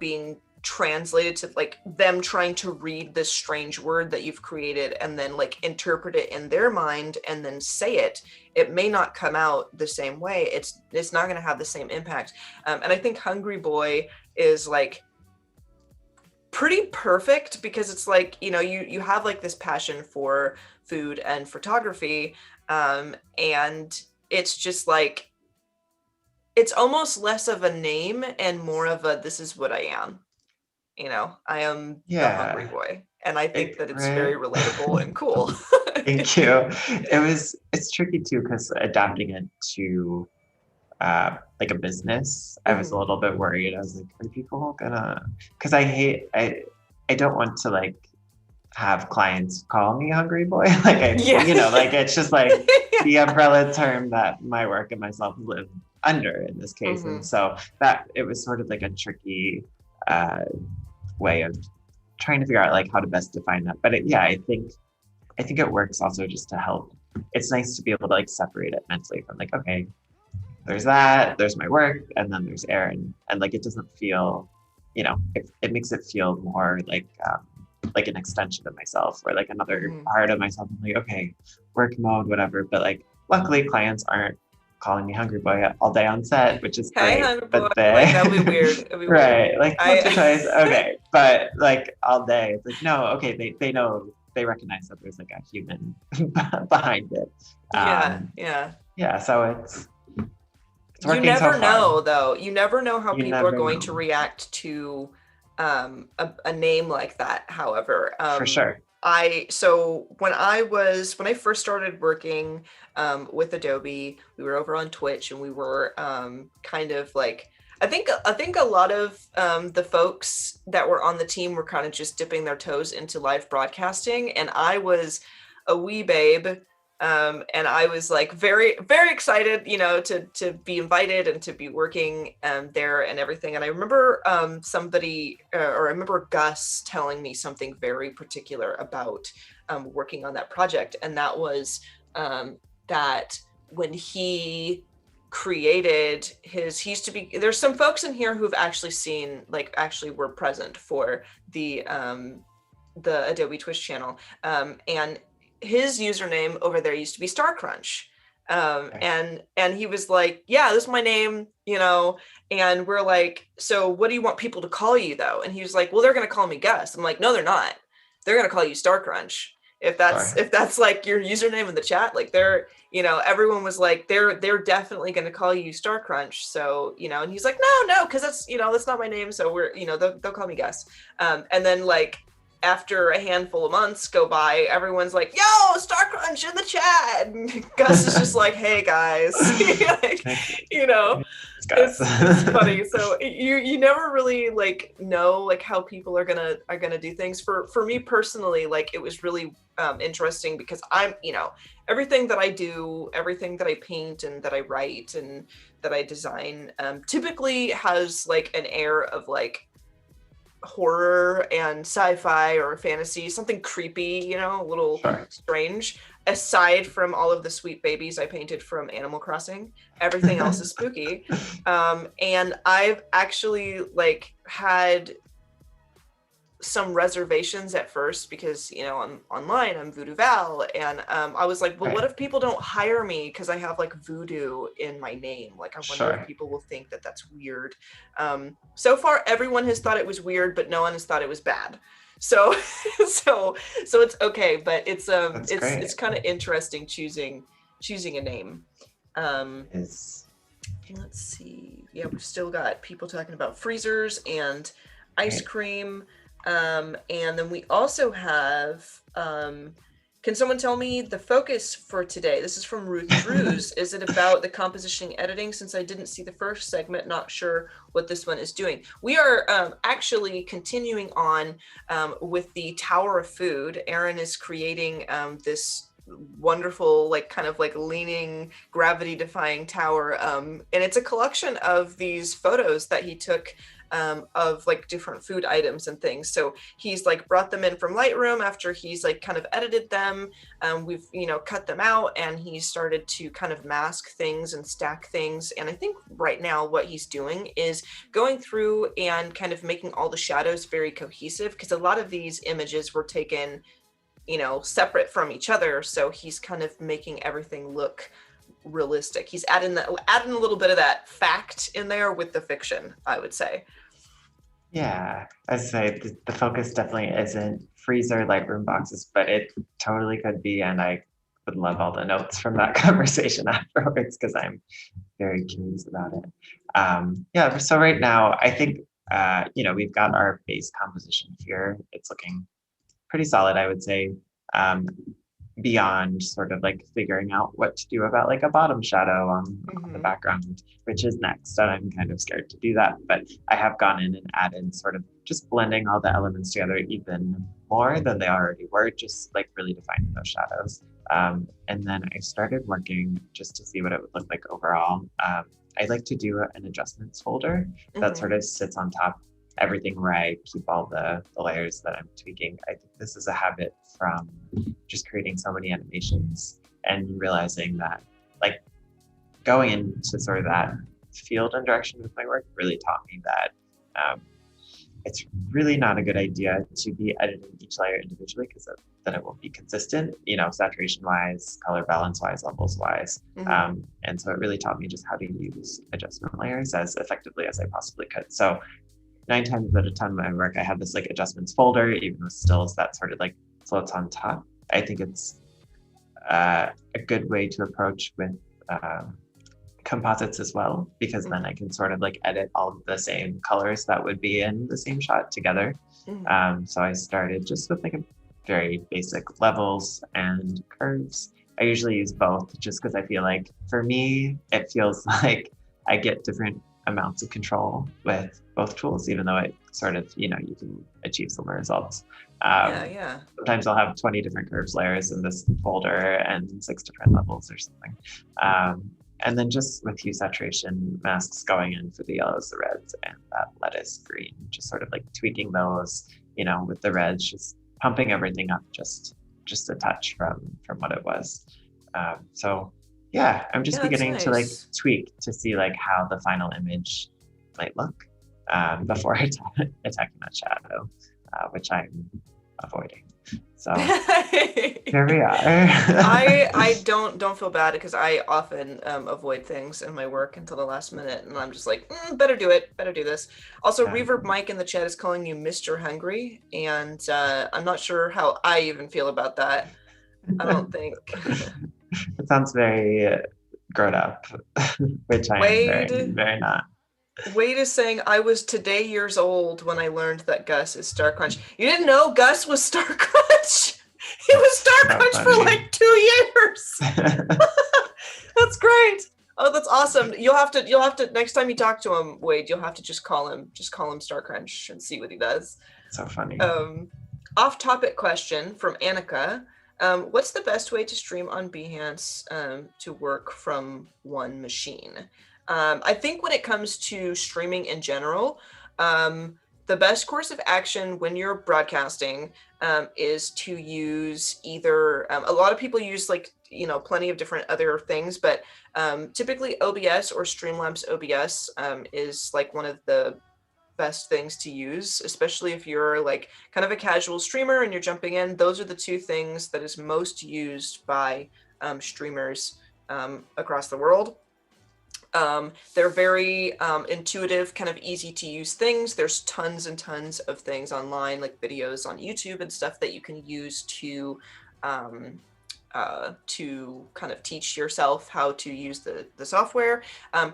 being translated to like them trying to read this strange word that you've created and then like interpret it in their mind and then say it may not come out the same way. It's not going to have the same impact. And I think Hungry Boy is like pretty perfect because it's like, you have like this passion for food and photography. And it's just like, it's almost less of a name and more of a, this is what I am. I am the Hungry Boy. And I think that it's very relatable and cool. Thank you. It's tricky too, because adapting it to like a business, I was a little bit worried. I was like, are people gonna, because I don't want to like have clients call me Hungry Boy. Like like it's just like the umbrella term that my work and myself live under in this case. And so that it was sort of like a tricky way of trying to figure out like how to best define that. But I think it works also just to help. It's nice to be able to like separate it mentally from like, okay, there's there's my work, and then there's Aaron, and like it doesn't feel, it makes it feel more like an extension of myself or like another part of myself. I'm like, okay, work mode, whatever. But like, luckily, clients aren't calling me Hungry Boy all day on set, which is great. But that'd be weird. Right, like once or twice, okay. But like all day, it's like no, okay. They know, they recognize that there's like a human behind it. Yeah. So it's working. You never know, though. You never know how people are going to react to a name like that. However, for sure. So when I first started working with Adobe, we were over on Twitch and we were kind of like, I think a lot of the folks that were on the team were kind of just dipping their toes into live broadcasting, and I was a wee babe. And I was like very, very excited, to be invited and to be working there and everything. And I remember I remember Gus telling me something very particular about working on that project. And that was that when he created there's some folks in here who've actually were present for the Adobe Twitch channel. And his username over there used to be StarCrunch. And he was like, yeah, this is my name, and we're like, so what do you want people to call you though? And he was like, well, they're going to call me Gus. I'm like, no, they're not. They're going to call you StarCrunch. If that's like your username in the chat, like everyone was like, they're definitely going to call you StarCrunch. So, and he's like, no, cause that's, that's not my name. So we're, they'll call me Gus. And then like, after a handful of months go by, everyone's like, yo, StarCrunch in the chat. And Gus is just like, hey guys, it's funny. So you never really like know like how people are gonna do things. For me personally, like it was really interesting because I'm, everything that I do, everything that I paint and that I write and that I design typically has like an air of like horror and sci-fi or fantasy, something creepy, a little strange. Aside from all of the sweet babies I painted from Animal Crossing, everything else is spooky. And I've actually like had some reservations at first because, you know, I'm online, I'm Voodoo Val, and I was like, well, what Right. if people don't hire me because I have like voodoo in my name? Like, I wonder if Sure. people will think that that's weird. So far, everyone has thought it was weird, but no one has thought it was bad. So, so it's okay, but That's it's great. kind of interesting choosing a name. Um, Is let's see. Yeah, we've still got people talking about freezers and ice right. cream. And then we also have, can someone tell me the focus for today? This is from Ruth Drews. Is it about the compositioning editing? Since I didn't see the first segment, not sure what this one is doing. We are actually continuing on with the Tower of Food. Aaron is creating this wonderful, like kind of like leaning, gravity defying tower, and it's a collection of these photos that he took of like different food items and things. So he's like brought them in from Lightroom after he's like kind of edited them. We've, you know, cut them out, and he started to kind of mask things and stack things. And I think right now what he's doing is going through and kind of making all the shadows very cohesive, because a lot of these images were taken, you know, separate from each other. So he's kind of making everything look realistic. He's adding a little bit of that fact in there with the fiction, I would say. Yeah, I say the focus definitely isn't freezer Lightroom boxes, but it totally could be. And I would love all the notes from that conversation afterwards because I'm very curious about it. Yeah, so right now, I think, we've got our base composition here. It's looking pretty solid, I would say. Um, Beyond sort of like figuring out what to do about like a bottom shadow on the background, which is next. And I'm kind of scared to do that, but I have gone in and added sort of just blending all the elements together even more than they already were, just like really defining those shadows. And then I started working just to see what it would look like overall. I like to do an adjustments folder that sort of sits on top everything where I keep all the layers that I'm tweaking. I think this is a habit from just creating so many animations and realizing that like going into sort of that field and direction with my work really taught me that it's really not a good idea to be editing each layer individually because then it won't be consistent, saturation wise, color balance wise, levels wise. And so it really taught me just how to use adjustment layers as effectively as I possibly could. So 9 times out of 10 of my work, I have this like adjustments folder, even with stills that sort of like floats on top. I think it's a good way to approach with composites as well, because then I can sort of like edit all of the same colors that would be in the same shot together. So I started just with like a very basic levels and curves. I usually use both just because I feel like for me, it feels like I get different amounts of control with both tools, even though it sort of, you can achieve similar results. Yeah. Sometimes I'll have 20 different curves layers in this folder and 6 different levels or something. And then just with hue saturation masks going in for the yellows, the reds, and that lettuce green, just sort of like tweaking those, with the reds, just pumping everything up just a touch from what it was. So yeah, I'm just beginning to like tweak to see like how the final image might look before attacking that shadow, which I'm avoiding. So here we are. I don't feel bad because I often avoid things in my work until the last minute, and I'm just like, better do this. Also, Reverb Mike in the chat is calling you Mr. Hungry, and I'm not sure how I even feel about that. I don't think. It sounds very grown up, which I am very, very not. Wade is saying, I was today years old when I learned that Gus is Star Crunch. You didn't know Gus was Star Crunch? He was Star Crunch for like 2 years. That's great. Oh, that's awesome. You'll have to next time you talk to him, Wade, you'll have to just call him Star Crunch and see what he does. So funny. Off-topic question from Annika. What's the best way to stream on Behance to work from one machine? I think when it comes to streaming in general, the best course of action when you're broadcasting is to use either, a lot of people use like, plenty of different other things, but typically OBS or Streamlabs OBS is like one of the best things to use, especially if you're like kind of a casual streamer and you're jumping in. Those are the two things that is most used by streamers across the world. They're very intuitive, kind of easy to use things. There's tons and tons of things online, like videos on YouTube and stuff that you can use to kind of teach yourself how to use the software.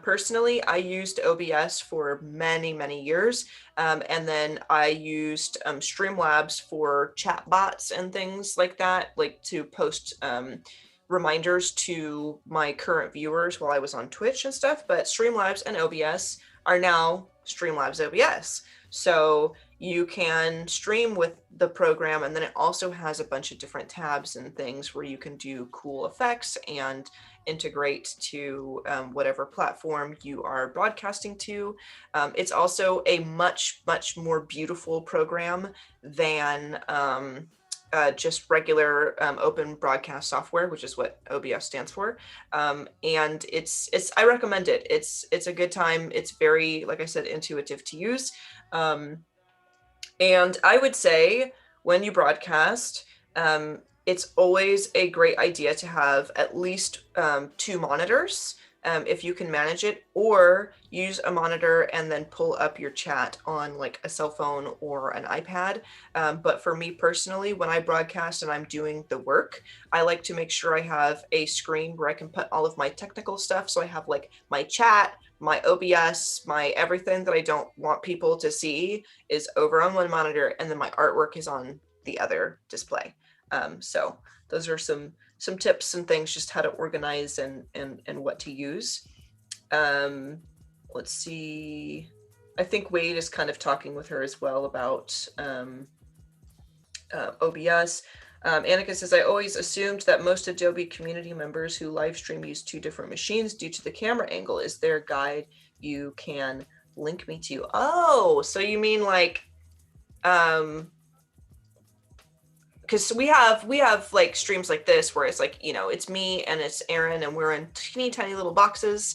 Personally, I used OBS for many, many years. And then I used Streamlabs for chat bots and things like that, like to post reminders to my current viewers while I was on Twitch and stuff. But Streamlabs and OBS are now Streamlabs OBS. So you can stream with the program, and then it also has a bunch of different tabs and things where you can do cool effects and integrate to whatever platform you are broadcasting to. It's also a much, much more beautiful program than just regular open broadcast software, which is what OBS stands for. And it's I recommend it. It's a good time. It's very, like I said, intuitive to use. And I would say when you broadcast, it's always a great idea to have at least 2 monitors, if you can manage it, or use a monitor and then pull up your chat on like a cell phone or an iPad. But for me personally, when I broadcast and I'm doing the work, I like to make sure I have a screen where I can put all of my technical stuff. So I have like my chat, my OBS, my everything that I don't want people to see is over on one monitor, and then my artwork is on the other display. So those are some tips and things, just how to organize and what to use. Let's see. I think Wade is kind of talking with her as well about OBS. Annika says, I always assumed that most Adobe community members who live stream use 2 different machines due to the camera angle. Is there a guide you can link me to? Oh, so you mean like, because we have like streams like this where it's like, you know, it's me and it's Aaron and we're in teeny tiny little boxes,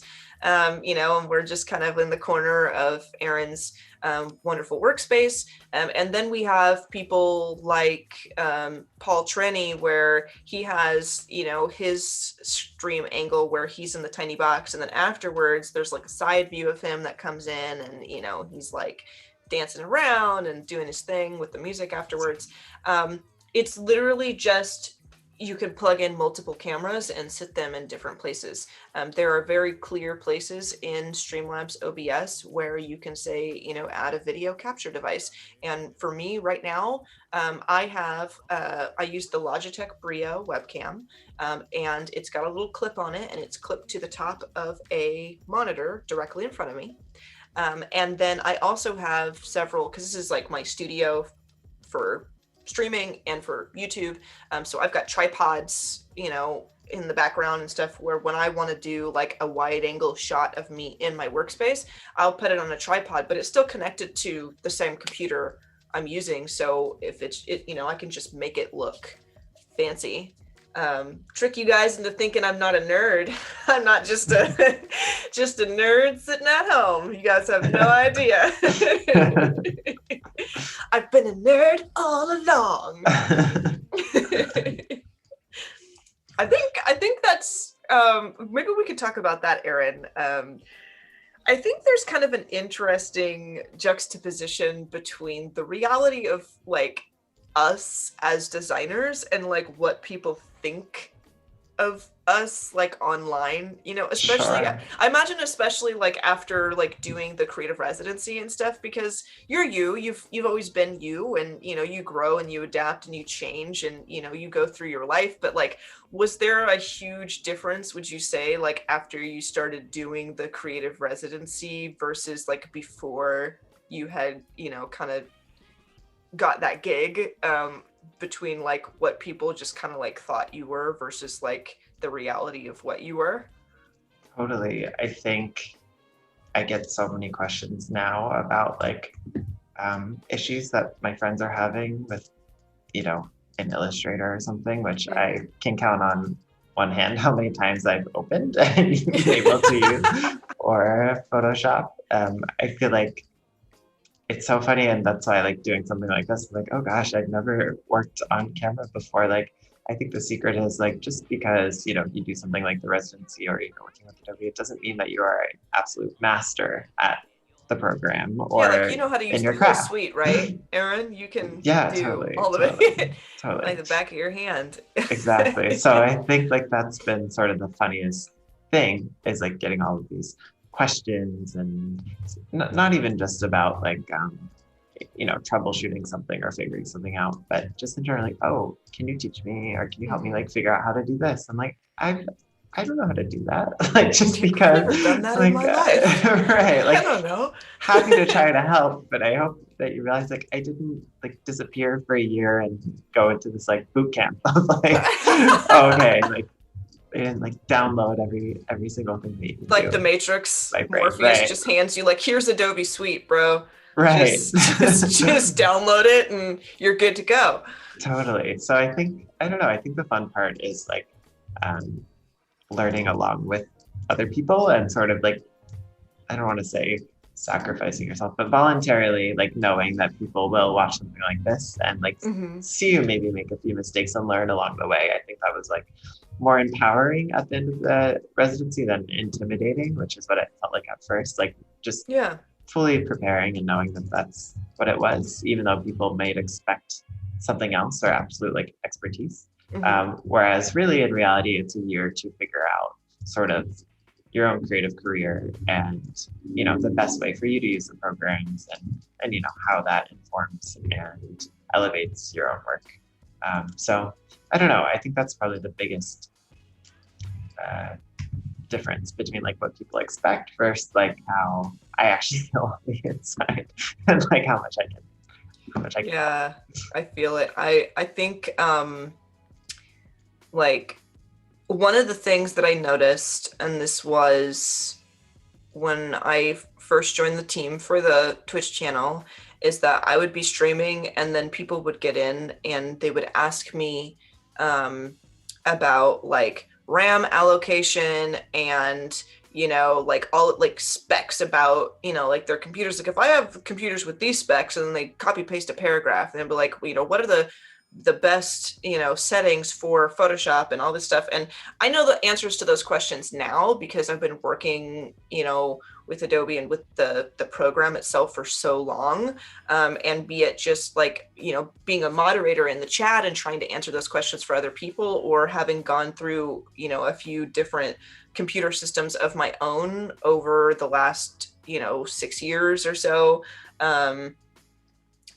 you know, and we're just kind of in the corner of Aaron's wonderful workspace. And then we have people like Paul Trenny, where he has, you know, his stream angle where he's in the tiny box. And then afterwards, there's like a side view of him that comes in and, you know, he's like dancing around and doing his thing with the music afterwards. It's literally just, you can plug in multiple cameras and sit them in different places. There are very clear places in Streamlabs OBS where you can say, you know, add a video capture device. And for me right now, I use the Logitech Brio webcam, and it's got a little clip on it, and it's clipped to the top of a monitor directly in front of me. And then I also have several, because this is like my studio for streaming and for YouTube. So I've got tripods, you know, in the background and stuff, where when I want to do like a wide angle shot of me in my workspace, I'll put it on a tripod, but it's still connected to the same computer I'm using. So if you know, I can just make it look fancy. Trick you guys into thinking I'm not a nerd. I'm not just a just a nerd sitting at home. You guys have no idea. I've been a nerd all along. I think that's maybe we could talk about that, Aaron. I think there's kind of an interesting juxtaposition between the reality of like us as designers and like what people think of us like online, you know, especially Sure. I imagine especially like after like doing the creative residency and stuff, because you've always been you, and you know, you grow and you adapt and you change and you know, you go through your life. But like, was there a huge difference, would you say, like after you started doing the creative residency versus like before you had, you know, kind of got that gig, between like what people just kind of like thought you were versus like the reality of what you were? Totally. I think I get so many questions now about like issues that my friends are having with, you know, an Illustrator or something, which I can count on one hand how many times I've opened and been able to use, or Photoshop. I feel like it's so funny, and that's why I like doing something like this. Like, oh gosh, I've never worked on camera before. Like, I think the secret is like just because you do something like the residency or you're working with Adobe, it doesn't mean that you are an absolute master at the program Yeah, like or you know how to in use the your whole craft. suite, right, Aaron? You can Yeah, do totally, all of totally, it like totally. the back of your hand. Exactly. So I think like that's been sort of the funniest thing is like getting all of these questions and not even just about like troubleshooting something or figuring something out, but just in general like, oh, can you teach me or can you help me Mhm. like figure out how to do this? I'm like, I don't know how to do that. Like just I've never done because that in like my life. right, I like don't know. happy to try to help, but I hope that you realize like I didn't like disappear for a year and go into this like boot camp of like, oh, okay, like I didn't like download every single thing that you can Like the do. Matrix, My brain, Morpheus right, just hands you like, here's Adobe Suite, bro. right. Just download it and you're good to go. Totally. So I think I don't know. I think the fun part is like um, learning along with other people and sort of like I don't want to say sacrificing yourself, but voluntarily like knowing that people will watch something like this and like Hmm. see you maybe make a few mistakes and learn along the way. I think that was like more empowering at the end of the residency than intimidating, which is what it felt like at first. Like just Yeah. fully preparing and knowing that that's what it was, even though people might expect something else or absolute like expertise. Hmm. Whereas really in reality, it's a year to figure out sort of your own creative career and the best way for you to use the programs and how that informs and elevates your own work. So I don't know. I think that's probably the biggest uh, difference between like what people expect versus like how I actually feel on the inside and like how much I can help. Yeah, I feel it. I think like one of the things that I noticed, and this was when I first joined the team for the Twitch channel, is that I would be streaming and then people would get in and they would ask me about like RAM allocation and like all like specs about like their computers. Like if I have computers with these specs and then they copy paste a paragraph and they'd be like, what are the best settings for Photoshop and all this stuff. And I know the answers to those questions now because I've been working with Adobe and with the program itself for so long, and be it just like being a moderator in the chat and trying to answer those questions for other people, or having gone through a few different computer systems of my own over the last 6 years or so,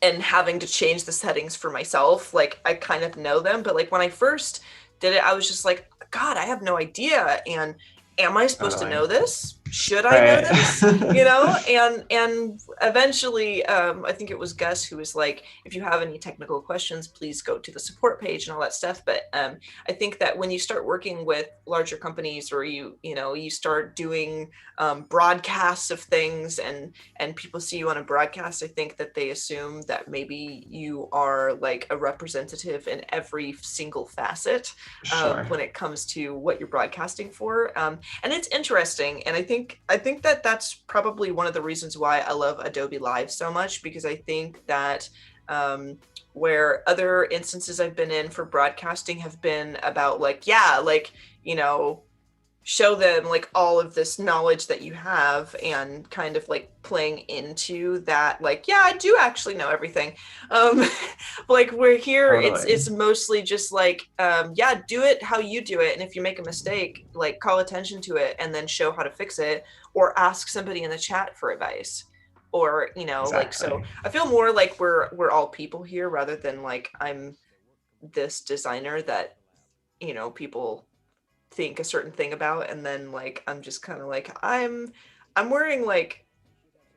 and having to change the settings for myself. Like I kind of know them, but like when I first did it, I was just like, God, I have no idea. And am I supposed to Totally. know this? Should I know Right. this? And eventually, I think it was Gus who was like, if you have any technical questions, please go to the support page and all that stuff. But I think that when you start working with larger companies, or you start doing broadcasts of things, and people see you on a broadcast, I think that they assume that maybe you are like a representative in every single facet of Sure. when it comes to what you're broadcasting for. And it's interesting, and I think that that's probably one of the reasons why I love Adobe Live so much, because I think that where other instances I've been in for broadcasting have been about like, yeah, like show them like all of this knowledge that you have, and kind of like playing into that, like, yeah, I do actually know everything. um like we're here, it's Totally. mostly just like, yeah, do it how you do it, and if you make a mistake, like call attention to it and then show how to fix it, or ask somebody in the chat for advice, or like, so Exactly. I feel more like we're all people here, rather than like I'm this designer that people think a certain thing about, and then like I'm just kind of like, I'm wearing like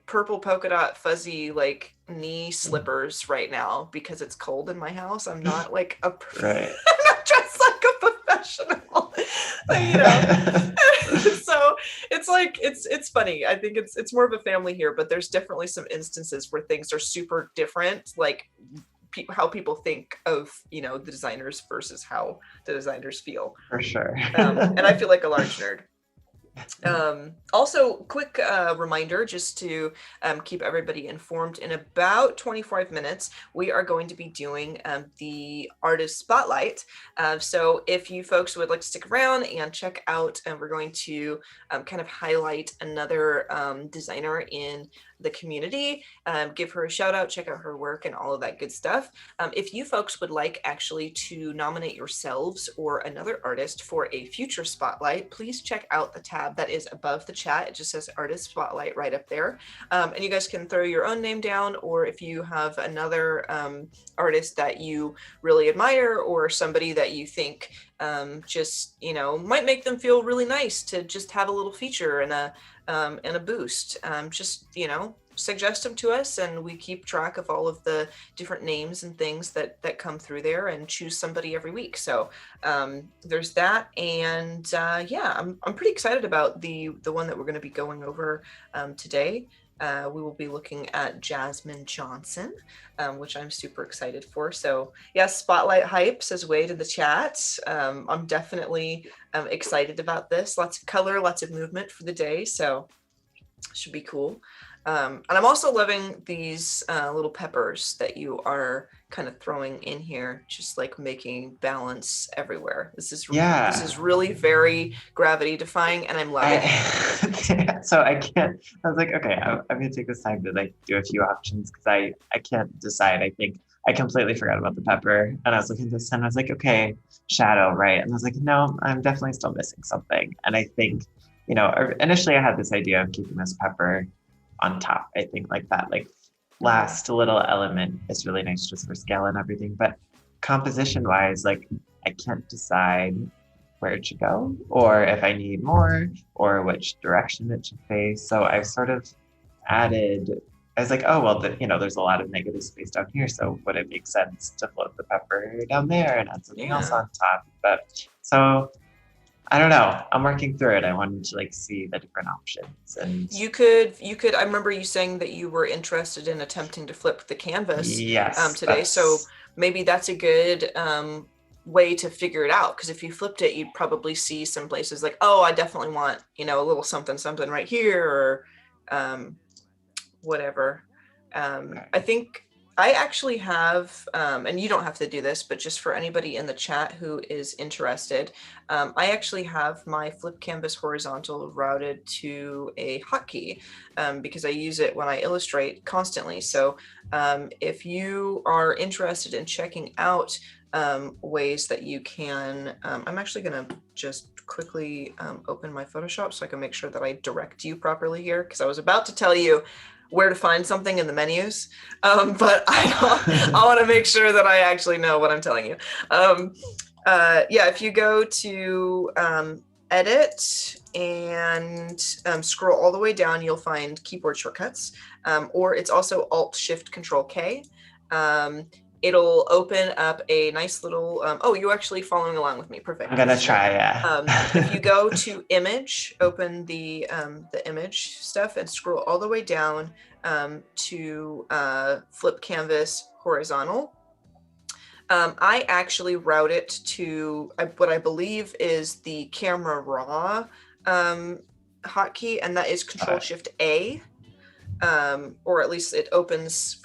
purple polka dot fuzzy like knee slippers right now because it's cold in my house. I'm not like Right. I'm not dressed like a professional. you know so it's like, it's funny. I think it's more of a family here, but there's definitely some instances where things are super different, like how people think of the designers versus how the designers feel. For sure. And I feel like a large nerd. Also, quick reminder just to keep everybody informed. In about 25 minutes, we are going to be doing the artist spotlight. So if you folks would like to stick around and check out, and we're going to kind of highlight another designer in the community, give her a shout out, check out her work and all of that good stuff. If you folks would like actually to nominate yourselves or another artist for a future spotlight, please check out the tab that is above the chat. It just says artist spotlight right up there. And you guys can throw your own name down, or if you have another artist that you really admire or somebody that you think just, might make them feel really nice to just have a little feature and a boost. Just, suggest them to us, and we keep track of all of the different names and things that come through there, and choose somebody every week. So there's that, and yeah, I'm pretty excited about the one that we're going to be going over today. We will be looking at Jasmine Johnson, which I'm super excited for. So yeah, spotlight hype, says Wade in the chat. I'm definitely excited about this. Lots of color, lots of movement for the day, so should be cool. And I'm also loving these little peppers that you are kind of throwing in here, just like making balance everywhere. This is really very gravity defying, and I'm loving it. So I was like, okay, I'm gonna take this time to like do a few options, because I can't decide. I think I completely forgot about the pepper, and I was looking at this and I was like, okay, shadow, right? And I was like, no, I'm definitely still missing something. And I think, initially I had this idea of keeping this pepper on top. I think like that, like last little element is really nice just for scale and everything. But composition wise, like I can't decide where it should go, or if I need more, or which direction it should face. So I've sort of added, I was like, oh, well, there's a lot of negative space down here. So would it make sense to float the pepper down there and add something else on top? But so I don't know. I'm working through it. I wanted to like see the different options. And you could, I remember you saying that you were interested in attempting to flip the canvas today. So maybe that's a good way to figure it out. Because if you flipped it, you'd probably see some places like, oh, I definitely want, a little something right here, or whatever. I think I actually have, and you don't have to do this, but just for anybody in the chat who is interested, I actually have my flip canvas horizontal routed to a hotkey because I use it when I illustrate constantly. So if you are interested in checking out ways that you can, I'm actually going to just quickly open my Photoshop so I can make sure that I direct you properly here, because I was about to tell you where to find something in the menus, but I want to make sure that I actually know what I'm telling you. Yeah, if you go to edit and scroll all the way down, you'll find keyboard shortcuts, or it's alt shift control K. It'll open up a nice little, oh, you're actually following along with me. Perfect. I'm gonna try, yeah. If you go to image, open the image stuff and scroll all the way down to flip canvas horizontal. I actually route it to what I believe is the camera raw hotkey, and that is Control Shift A. Or at least it opens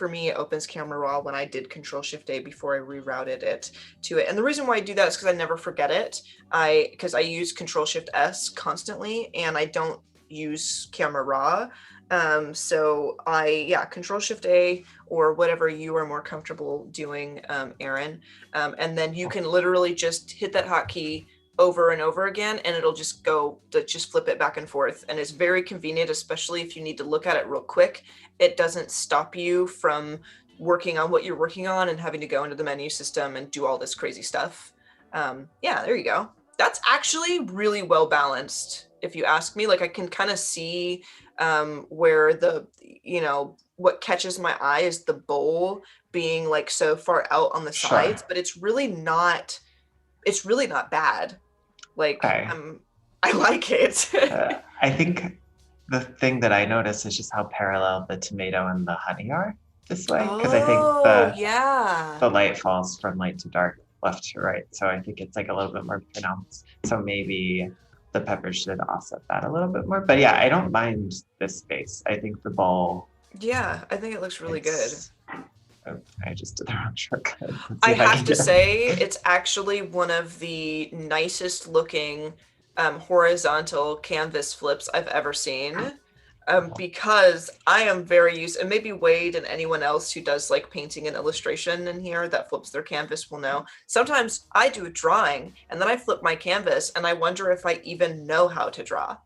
camera raw when I did Control Shift A before I rerouted it to it. And the reason why I do that is because I never forget it. Because I use Control Shift S constantly, and I don't use camera raw. So Control Shift A or whatever you are more comfortable doing, Aaron. And then you can literally just hit that hotkey over and over again, and it'll just flip it back and forth. And it's very convenient, especially if you need to look at it real quick. It doesn't stop you from working on what you're working on and having to go into the menu system and do all this crazy stuff. Yeah, there you go. That's actually really well balanced, if you ask me. Like I can kind of see where what catches my eye is the bowl being like so far out on the sides, but it's really not bad. Like I like it. I think the thing that I notice is just how parallel the tomato and the honey are this way, because I think the light falls from light to dark, left to right. So I think it's like a little bit more pronounced. So maybe the pepper should offset that a little bit more. But yeah, I don't mind this space. I think the bowl, Yeah, I think it looks really good. it's, oh, I just did the wrong shortcut. Let's see I if I have can to get it. say, it's actually one of the nicest looking horizontal canvas flips I've ever seen. Because I am very used, and maybe Wade and anyone else who does like painting and illustration in here that flips their canvas will know. Sometimes I do a drawing and then I flip my canvas and I wonder if I even know how to draw.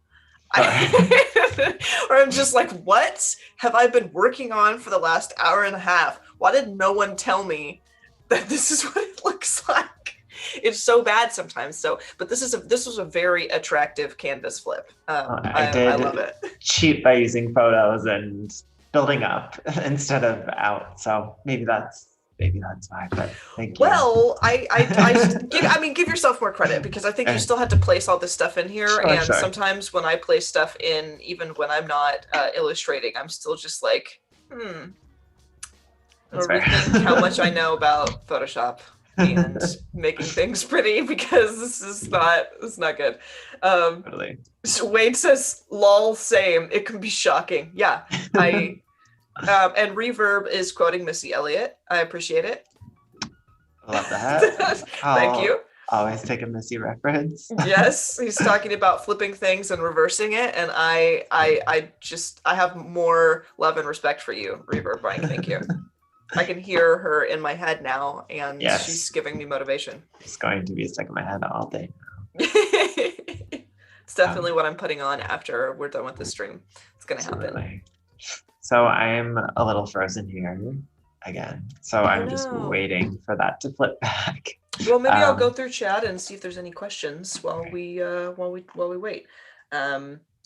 Or I'm just like, what have I been working on for the last hour and a half? Why did no one tell me that this is what it looks like? It's so bad sometimes. So, but this was a very attractive canvas flip. I I love did it. cheat by using photos and building up instead of out. So maybe that's why. But thank you. Well, I mean, give yourself more credit because I think you still had to place all this stuff in here. Sure, And sure. sometimes when I place stuff in, even when I'm not illustrating, I'm still just like, That's or rethink how much I know about Photoshop and making things pretty because it's not good. Totally. So Wade says, "Lol, same. It can be shocking." Yeah, I and Reverb is quoting Missy Elliott. I appreciate it. I love that. Thank you. Always take a Missy reference. Yes, he's talking about flipping things and reversing it, and I have more love and respect for you, Reverb Brian. Thank you. I can hear her in my head now, and Yes. she's giving me motivation. It's going to be stuck in my head all day. It's definitely what I'm putting on after we're done with the stream. It's gonna happen. So I'm a little frozen here again. So I'm just no. waiting for that to flip back. Well, maybe I'll go through chat and see if there's any questions while we wait.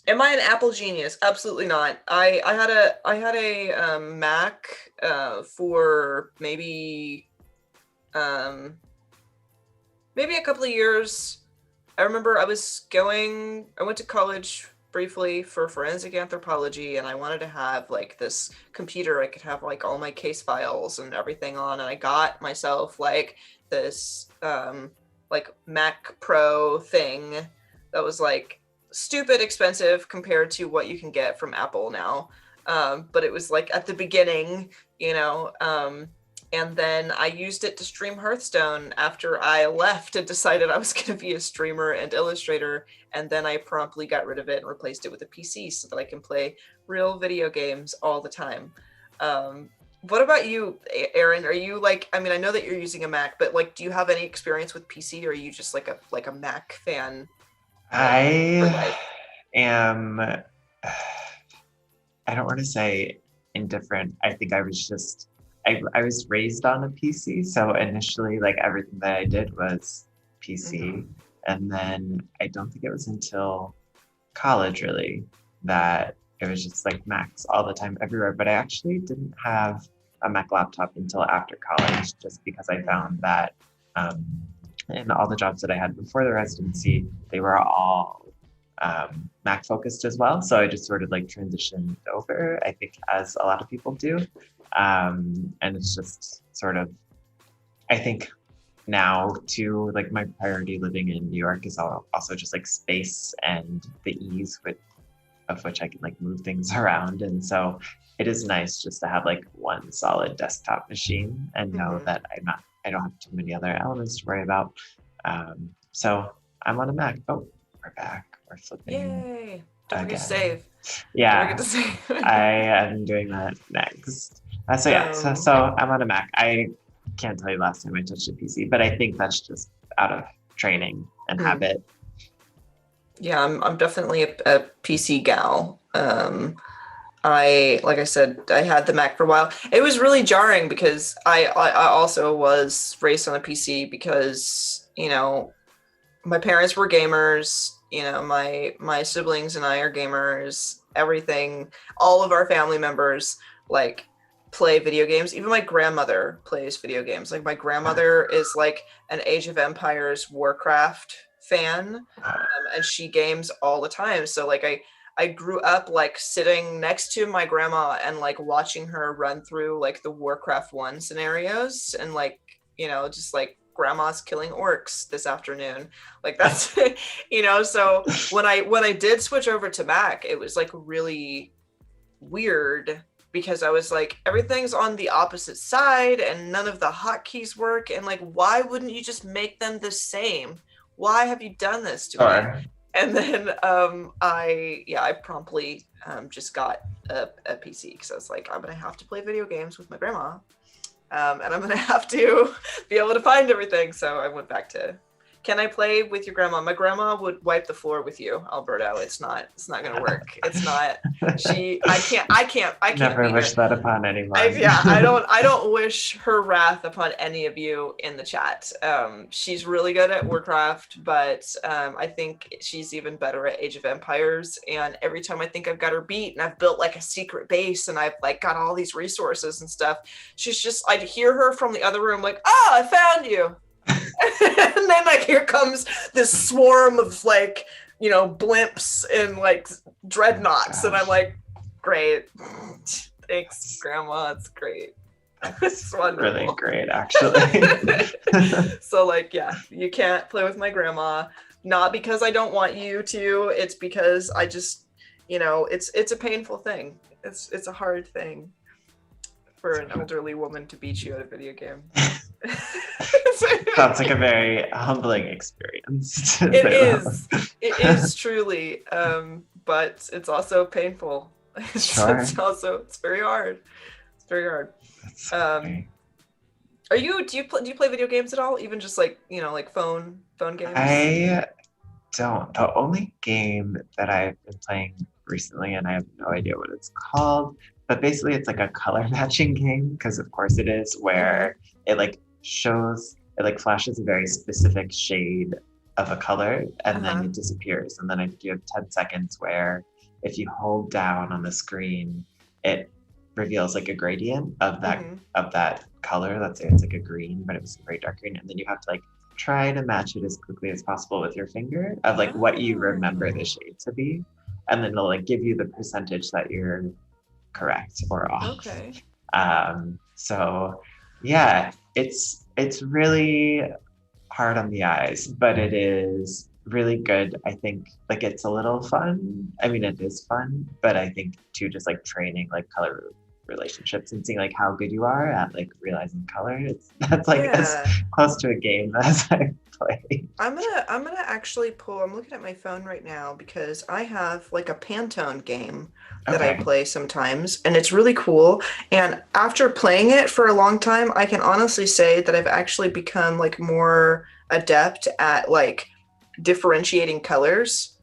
Am I an Apple genius? Absolutely not. I had a Mac for maybe a couple of years. I remember I went to college briefly for forensic anthropology, and I wanted to have like this computer I could have like all my case files and everything on, and I got myself like this like Mac Pro thing that was like stupid expensive compared to what you can get from Apple now. But it was like at the beginning, and then I used it to stream Hearthstone after I left and decided I was going to be a streamer and illustrator. And then I promptly got rid of it and replaced it with a PC so that I can play real video games all the time. What about you, Aaron? Are you like, I mean, I know that you're using a Mac, but like, do you have any experience with PC, or are you just like a Mac fan? I am, I don't want to say indifferent. I think I was just, I was raised on a PC. So initially, like everything that I did was PC. Mm-hmm. And then I don't think it was until college really that it was just like Macs all the time everywhere. But I actually didn't have a Mac laptop until after college, just because I found that in all the jobs that I had before the residency, they were all Mac focused as well. So I just sort of like transitioned over, I think, as a lot of people do. And it's just sort of, I think now too, like my priority living in New York is also just like space and the ease of which I can like move things around. And so it is nice just to have like one solid desktop machine and know that I don't have too many other elements to worry about. So I'm on a Mac. Oh, we're back. We're flipping. Yay! Don't forget to save. Yeah, I am doing that next. So I'm on a Mac. I can't tell you last time I touched a PC, but I think that's just out of training and habit. Yeah, I'm definitely a PC gal. Like I said, I had the Mac for a while. It was really jarring because I also was raised on a PC because, my parents were gamers, my siblings and I are gamers, everything, all of our family members like play video games. Even my grandmother plays video games. Like my grandmother is like an Age of Empires Warcraft fan, and she games all the time. So like I grew up like sitting next to my grandma and like watching her run through like the Warcraft 1 scenarios and like, just like grandma's killing orcs this afternoon. Like that's, so when I did switch over to Mac, it was like really weird because I was like, everything's on the opposite side and none of the hotkeys work. And like, why wouldn't you just make them the same? Why have you done this to me? And then I promptly just got a PC because I was like, I'm gonna have to play video games with my grandma, and I'm gonna have to be able to find everything. So I went back to, can I play with your grandma? My grandma would wipe the floor with you, Alberto. It's not gonna work. It's not. I can't. Never wish that upon anyone. I don't wish her wrath upon any of you in the chat. She's really good at Warcraft, but I think she's even better at Age of Empires. And every time I think I've got her beat and I've built like a secret base and I've like got all these resources and stuff, she's just, I'd hear her from the other room like, oh, I found you. And then like here comes this swarm of like, blimps and like dreadnoughts, and I'm like, great, thanks grandma, it's great. It's wonderful. Really great, actually. So like, yeah, you can't play with my grandma, not because I don't want you to, it's because I just, it's a painful thing. It's a hard thing for an elderly woman to beat you at a video game. Sounds like a very humbling experience. It is truly, but it's also painful. Sure. It's very hard. It's very hard. Do you play video games at all? Even just like, like phone games? I don't. The only game that I've been playing recently, and I have no idea what it's called, but basically it's like a color matching game, because of course it is, where it like flashes a very specific shade of a color and then it disappears. And then I think you have 10 seconds where if you hold down on the screen, it reveals like a gradient of that color. Let's say it's like a green, but it was a very dark green. And then you have to like try to match it as quickly as possible with your finger of like what you remember the shade to be. And then it'll like give you the percentage that you're correct or off. Okay. So yeah, it's really hard on the eyes, but it is really good. I think like it's a little fun. I mean, it is fun, but I think too, just like training like color relationships and seeing like how good you are at like realizing color. That's like as close to a game as I play. I'm gonna actually pull. I'm looking at my phone right now because I have like a Pantone game that I play sometimes, and it's really cool. And after playing it for a long time, I can honestly say that I've actually become like more adept at like differentiating colors.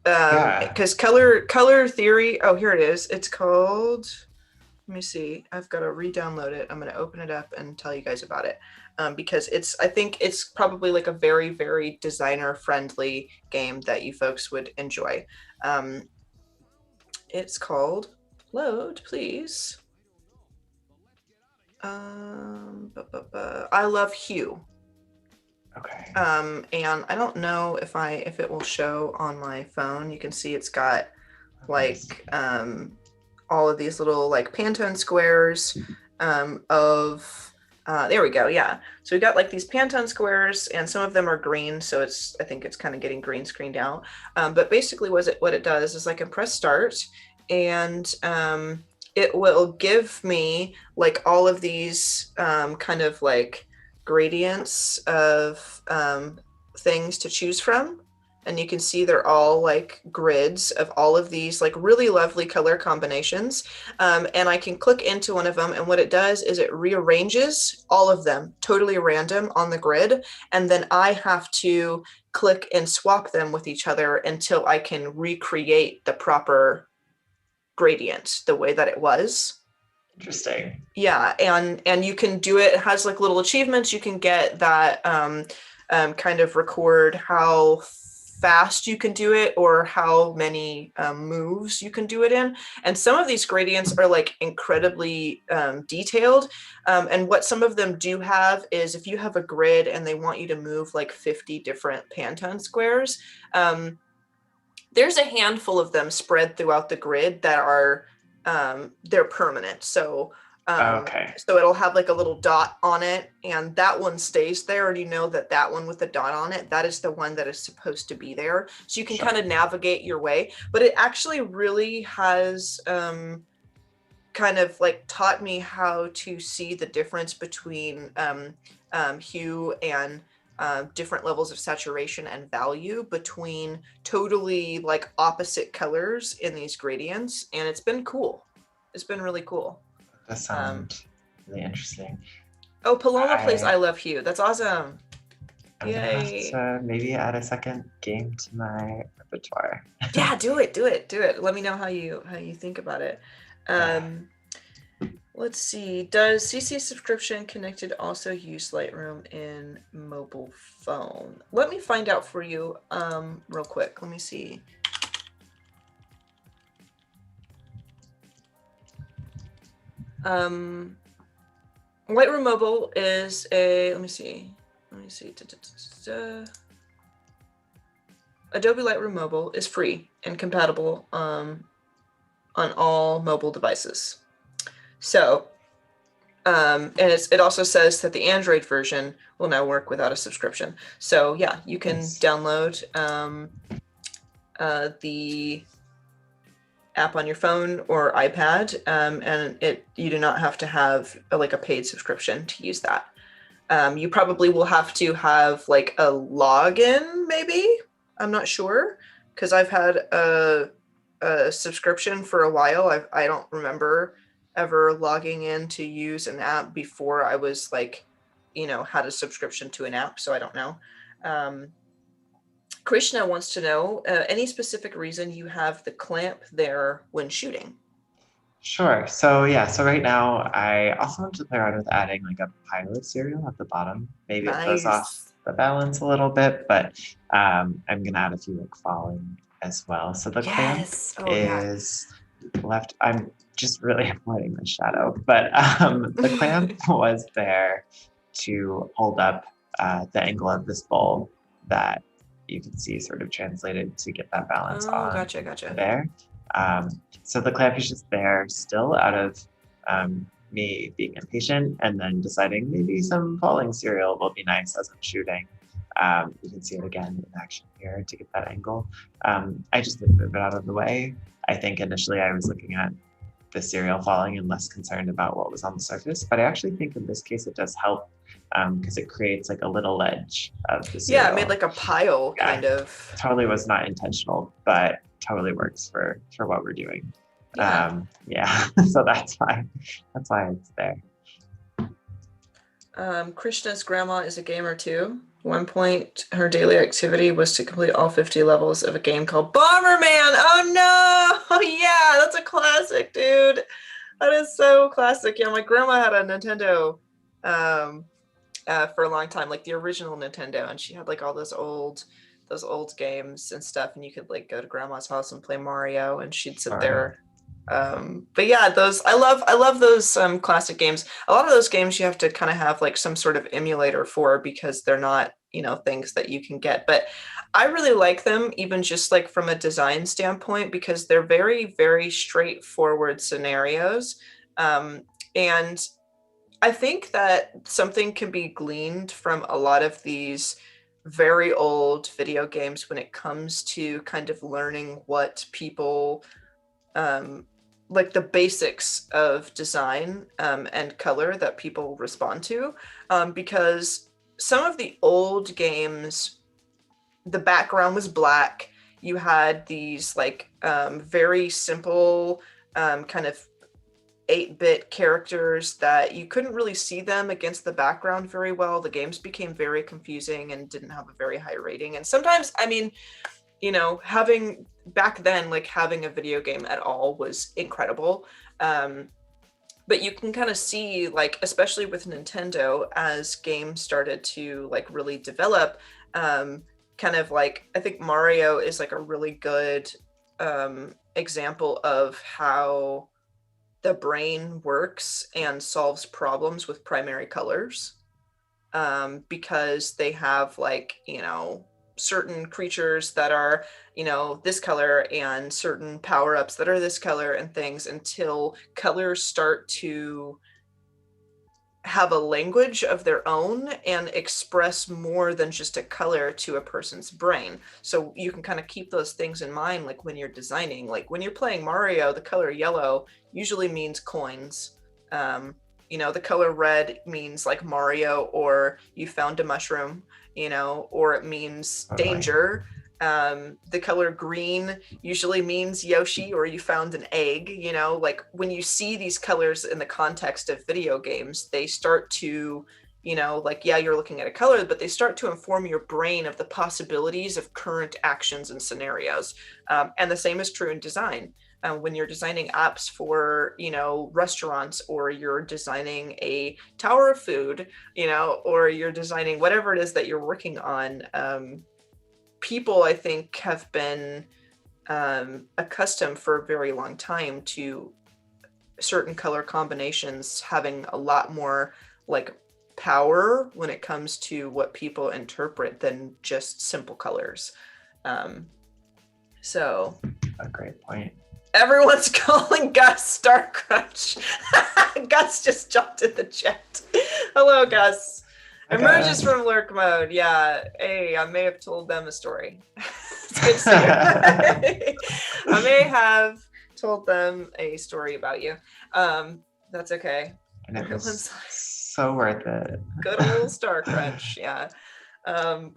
Because color theory. Oh, here it is. It's called. Let me see. I've got to re-download it. I'm going to open it up and tell you guys about it. Because I think it's probably like a very, very designer friendly game that you folks would enjoy. It's called, load, please. I Love Hue. Okay. And I don't know if it will show on my phone. You can see it's got like all of these little like Pantone squares there we go. Yeah. So we got like these Pantone squares, and some of them are green. So I think it's kind of getting green screened out. But basically what it does is I can press start, and it will give me like all of these kind of like gradients of things to choose from. And you can see they're all like grids of all of these like really lovely color combinations. And I can click into one of them, and what it does is it rearranges all of them totally random on the grid. And then I have to click and swap them with each other until I can recreate the proper gradient the way that it was. Interesting. Yeah. And you can do it. It has like little achievements. You can get that kind of record how fast you can do it or how many moves you can do it in. And some of these gradients are like incredibly detailed. And what some of them do have is if you have a grid and they want you to move like 50 different Pantone squares, there's a handful of them spread throughout the grid that are they're permanent. So Okay. So it'll have like a little dot on it, and that one stays there, and you know that that one with the dot on it, that is the one that is supposed to be there. So you can Sure. kind of navigate your way. But it actually really has kind of like taught me how to see the difference between hue and different levels of saturation and value between totally like opposite colors in these gradients, and it's been cool. It's been really cool. That sounds really interesting. Oh, Paloma plays I I Love Hue. That's awesome. I'm gonna have Yay. to maybe add a second game to my repertoire. Yeah, do it, do it, do it. Let me know how you think about it. Yeah. Let's see. Does CC subscription connected also use Lightroom in mobile phone? Let me find out for you real quick. Let me see. Lightroom Mobile is a, let me see. Adobe Lightroom Mobile is free and compatible on all mobile devices. So, and it also says that the Android version will now work without a subscription. So yeah, you can download the app on your phone or iPad, and you do not have to have like a paid subscription to use that. You probably will have to have like a login, maybe. I'm not sure, because I've had a subscription for a while. I don't remember ever logging in to use an app before I was like, had a subscription to an app, so I don't know. Krishna wants to know any specific reason you have the clamp there when shooting. Sure. So yeah, so right now I also want to play around with adding like a pilot serial at the bottom. Maybe it throws off Nice. the balance a little bit, but I'm gonna add a few like falling as well. So the clamp Yes. Oh yeah. is left. I'm just really avoiding the shadow, but the clamp was there to hold up the angle of this bowl that you can see sort of translated to get that balance Oh, on gotcha. there. So the clamp is just there still out of me being impatient and then deciding maybe some falling serial will be nice as I'm shooting. You can see it again in action here to get that angle. I just didn't move it out of the way. I think initially I was looking at the serial falling and less concerned about what was on the surface, but I actually think in this case it does help because it creates like a little ledge of the serial. Yeah, it made like a pile kind of. Totally was not intentional, but totally works for what we're doing. Yeah. So that's why it's there. Krishna's grandma is a gamer too. One point, her daily activity was to complete all 50 levels of a game called Bomberman. Oh no! Oh yeah, that's a classic, dude. That is so classic. Yeah, my grandma had a Nintendo for a long time, like the original Nintendo, and she had like all those old games and stuff, and you could like go to grandma's house and play Mario, and she'd sit there. But yeah, I love those classic games. A lot of those games you have to kind of have like some sort of emulator for, because they're not, things that you can get. But I really like them, even just like from a design standpoint, because they're very, very straightforward scenarios. And I think that something can be gleaned from a lot of these very old video games when it comes to kind of learning what people like the basics of design and color that people respond to, because some of the old games, the background was black. You had these like very simple kind of 8-bit characters that you couldn't really see them against the background very well. The games became very confusing and didn't have a very high rating. And sometimes, I mean, having back then, like having a video game at all was incredible. But you can kind of see, like, especially with Nintendo, as games started to like really develop, kind of like, I think Mario is like a really good example of how the brain works and solves problems with primary colors, because they have like, certain creatures that are, this color, and certain power-ups that are this color and things, until colors start to have a language of their own and express more than just a color to a person's brain. So you can kind of keep those things in mind, like when you're designing. Like when you're playing Mario, the color yellow usually means coins. The color red means like Mario, or you found a mushroom, or it means danger. The color green usually means Yoshi, or you found an egg. Like when you see these colors in the context of video games, they start to, like, yeah, you're looking at a color, but they start to inform your brain of the possibilities of current actions and scenarios. And the same is true in design. When you're designing apps for, restaurants, or you're designing a tower of food, or you're designing whatever it is that you're working on, people, I think, have been accustomed for a very long time to certain color combinations having a lot more like power when it comes to what people interpret than just simple colors. So a great point. Everyone's calling Gus Star Crunch. Gus just jumped in the chat. Hello, Gus. Emerges from lurk mode. Yeah. Hey, I may have told them a story. It's good to see you. I may have told them a story about you. That's okay. And it was so worth it. Good old Star Crunch. Yeah.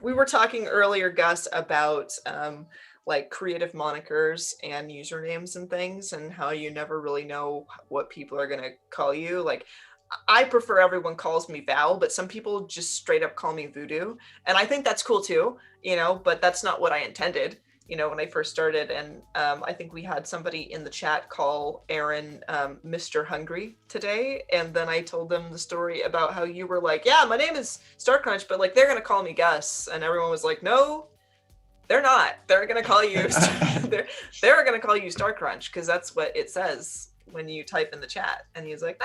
We were talking earlier, Gus, about like creative monikers and usernames and things, and how you never really know what people are going to call you. Like, I prefer everyone calls me Val, but some people just straight up call me Voodoo. And I think that's cool too, but that's not what I intended, when I first started. And I think we had somebody in the chat call Aaron Mr. Hungry today. And then I told them the story about how you were like, yeah, my name is Star Crunch, but like they're going to call me Gus. And everyone was like, no, they're not. They're going to call you, they're going to call you Star Crunch, because that's what it says when you type in the chat. And he's like,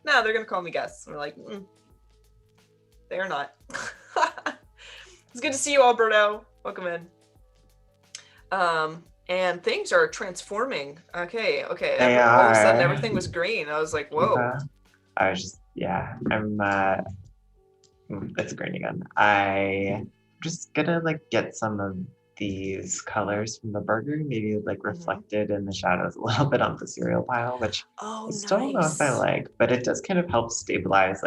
no, they're gonna call me Gus. We're like, they are not. It's good to see you, Alberto. Welcome in. And things are transforming. Okay. All of a sudden, everything was green. I was like, whoa. I was just, it's green again. I'm just gonna get some of these colors from the burger, maybe reflected in the shadows a little bit on the cereal pile, which I still don't know if I like, but it does kind of help stabilize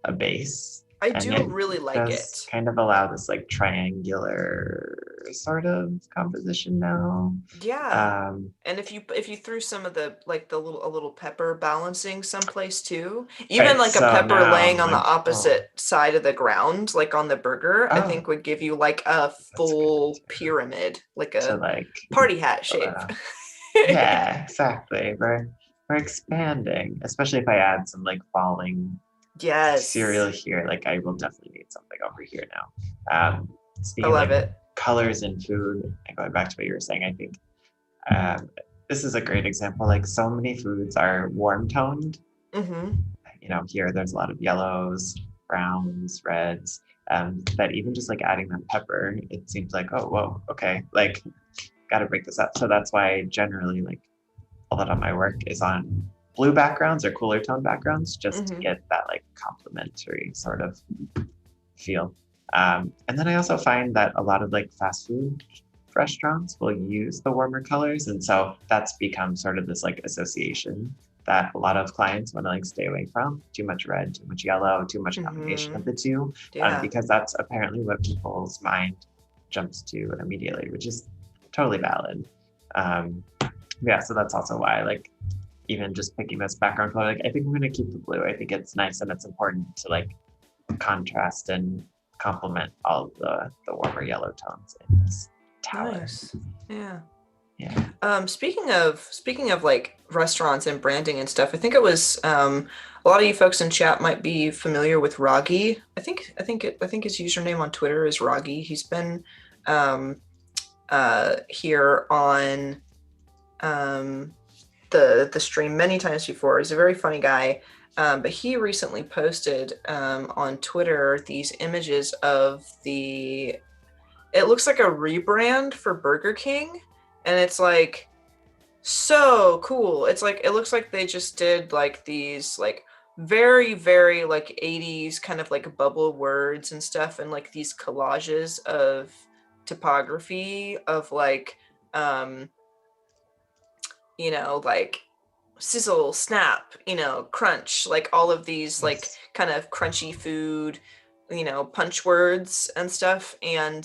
a base. I do really like it. Kind of allow this triangular sort of composition now. Yeah. And if you threw some of the a little pepper balancing someplace too, even a pepper laying on the opposite side of the ground, like on the burger, I think would give you a full pyramid, a party hat shape. Yeah, exactly. We're expanding, especially if I add some falling cereal here. I will definitely need something over here now. Speaking I love it. Colors in food, and going back to what you were saying, I think this is a great example. So many foods are warm toned. Mm-hmm. Here there's a lot of yellows, browns, reds. That even just adding that pepper, it seems oh whoa, okay, got to break this up. So that's why generally a lot of my work is on blue backgrounds or cooler tone backgrounds, just to get that complementary sort of feel. And then I also find that a lot of fast food restaurants will use the warmer colors, and so that's become sort of this association that a lot of clients want to stay away from. Too much red, too much yellow, too much combination of the two, because that's apparently what people's mind jumps to immediately, which is totally valid. So that's also why even just picking this background color, I think I'm going to keep the blue. I think it's nice, and it's important to contrast and complement all the warmer yellow tones in this tower. Nice. Yeah. Speaking of restaurants and branding and stuff, I think it was a lot of you folks in chat might be familiar with Raghi. I think his username on Twitter is Raghi. He's been here on the stream many times before. He's a very funny guy. But he recently posted on Twitter these images of it looks like a rebrand for Burger King, and it's So cool. It's like, it looks like they just did like these like very, very like 80s kind of like bubble words and stuff, and like these collages of typography of like, um, like sizzle, snap, crunch, like all of these like Yes. kind of crunchy food, punch words and stuff. And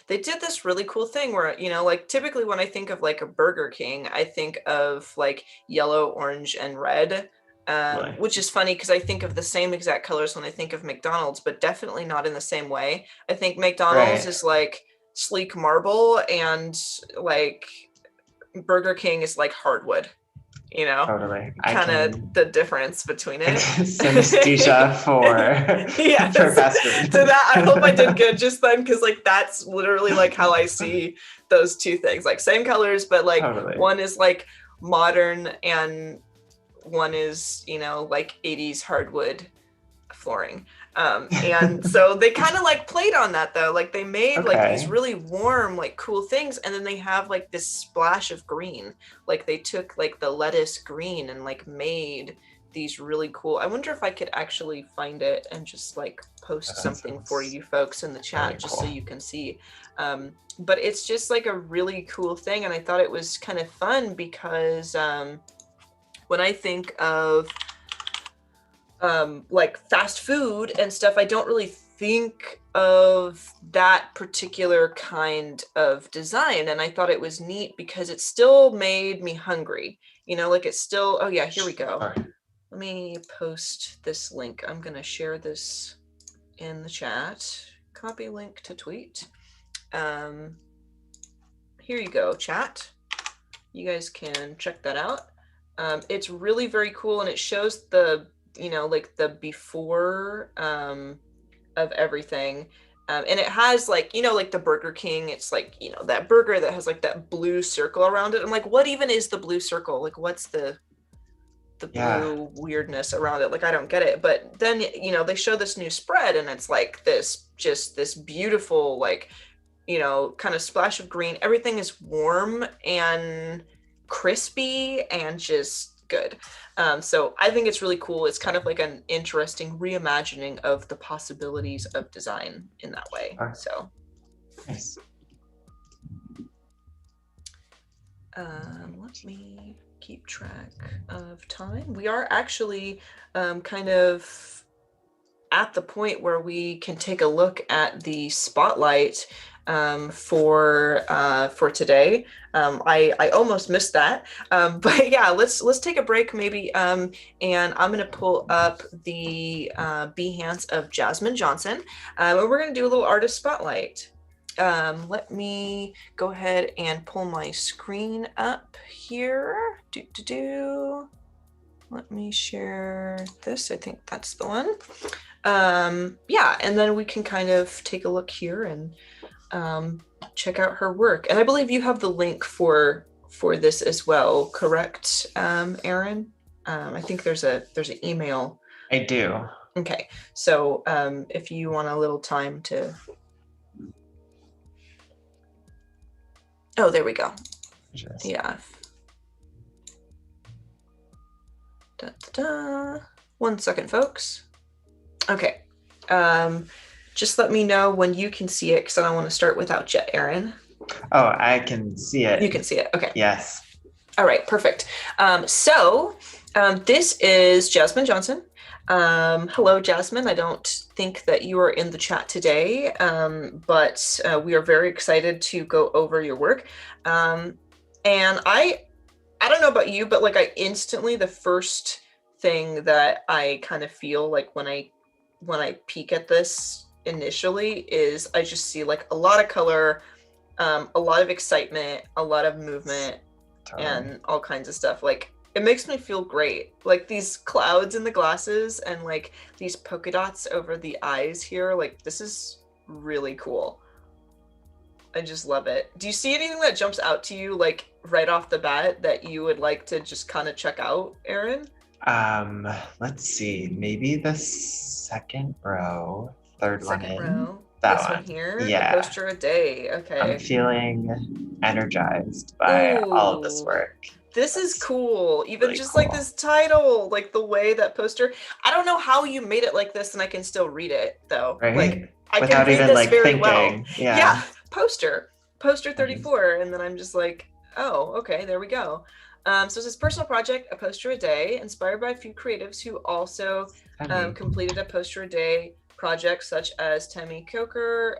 they did this really cool thing where, like typically when I think of like a Burger King, I think of like yellow, orange, and red. Totally. Which is funny because I think of the same exact colors when I think of McDonald's, but definitely not in the same way. I think McDonald's Right. is like sleek marble, and like Burger King is like hardwood, you know, Totally. kind of the difference between I it. can synesthesia for Yes. fast So food. that, I hope I did good just then, because like that's literally like how I see those two things. Like same colors, but like Totally. one is like modern and one is, like 80s hardwood flooring. And so they kind of like played on that though. Like they made like these Okay. really warm, like cool things, and then they have like this splash of green. Like they took like the lettuce green and like made these really cool. I wonder if I could actually find it and just like post That something for sounds you folks in the really chat just so cool. you can see. But it's just like a really cool thing, and I thought it was kind of fun because when I think of like fast food and stuff, I don't really think of that particular kind of design. And I thought it was neat because it still made me hungry. Like it's still, oh yeah, here we go. Sure. Let me post this link. I'm going to share this in the chat. Copy link to tweet. Here you go, chat. You guys can check that out. It's really very cool, and it shows the like the before of everything. And it has like, like the Burger King, it's like, that burger that has like that blue circle around it. I'm like, what even is the blue circle? Like, what's the Yeah. blue weirdness around it? Like, I don't get it. But then, they show this new spread, and it's like this beautiful, like, kind of splash of green. Everything is warm and crispy and just good. So I think it's really cool. It's kind of like an interesting reimagining of the possibilities of design in that way. Sure. So Nice. let me keep track of time. We are actually kind of at the point where we can take a look at the spotlight for today. I almost missed that, but yeah, let's take a break maybe, and I'm gonna pull up the Behance of Jasmine Johnson, and we're gonna do a little artist spotlight. Let me go ahead and pull my screen up here. Let me share this. I think that's the one. Yeah, and then we can kind of take a look here and check out her work. And I believe you have the link for this as well, correct, Aaron? I think there's an email. I do. Okay, so if you want a little time to. Oh, there we go. Yeah. Da, da, da. 1 second, folks. Okay. Just let me know when you can see it, because I don't want to start without Jet, Aaron. Oh, I can see it. You can see it. Okay. Yes. All right. Perfect. So this is Jasmine Johnson. Hello, Jasmine. I don't think that you are in the chat today, but we are very excited to go over your work. And I don't know about you, but like I instantly, the first thing that I kind of feel like when I peek at this initially is I just see like a lot of color, a lot of excitement, a lot of movement, and all kinds of stuff. Like it makes me feel great. Like these clouds in the glasses and like these polka dots over the eyes here. Like this is really cool. I just love it. Do you see anything that jumps out to you like right off the bat that you would like to just kind of check out, Aaron? Let's see. Maybe the second row, third one in. Row. That this one. one here. Yeah. The poster a day. Okay. I'm feeling energized by all of this work. This is That's cool. Even really just like cool, this title, like the way that poster. I don't know how you made it like this and I can still read it though. Like right? I can Without read even this like very well. thinking. Yeah, Yeah. poster That is 34. And then I'm just like, oh, okay, there we go. So it's this personal project, a poster a day, inspired by a few creatives who also stunning. completed a poster a day project, such as Tammy Coker,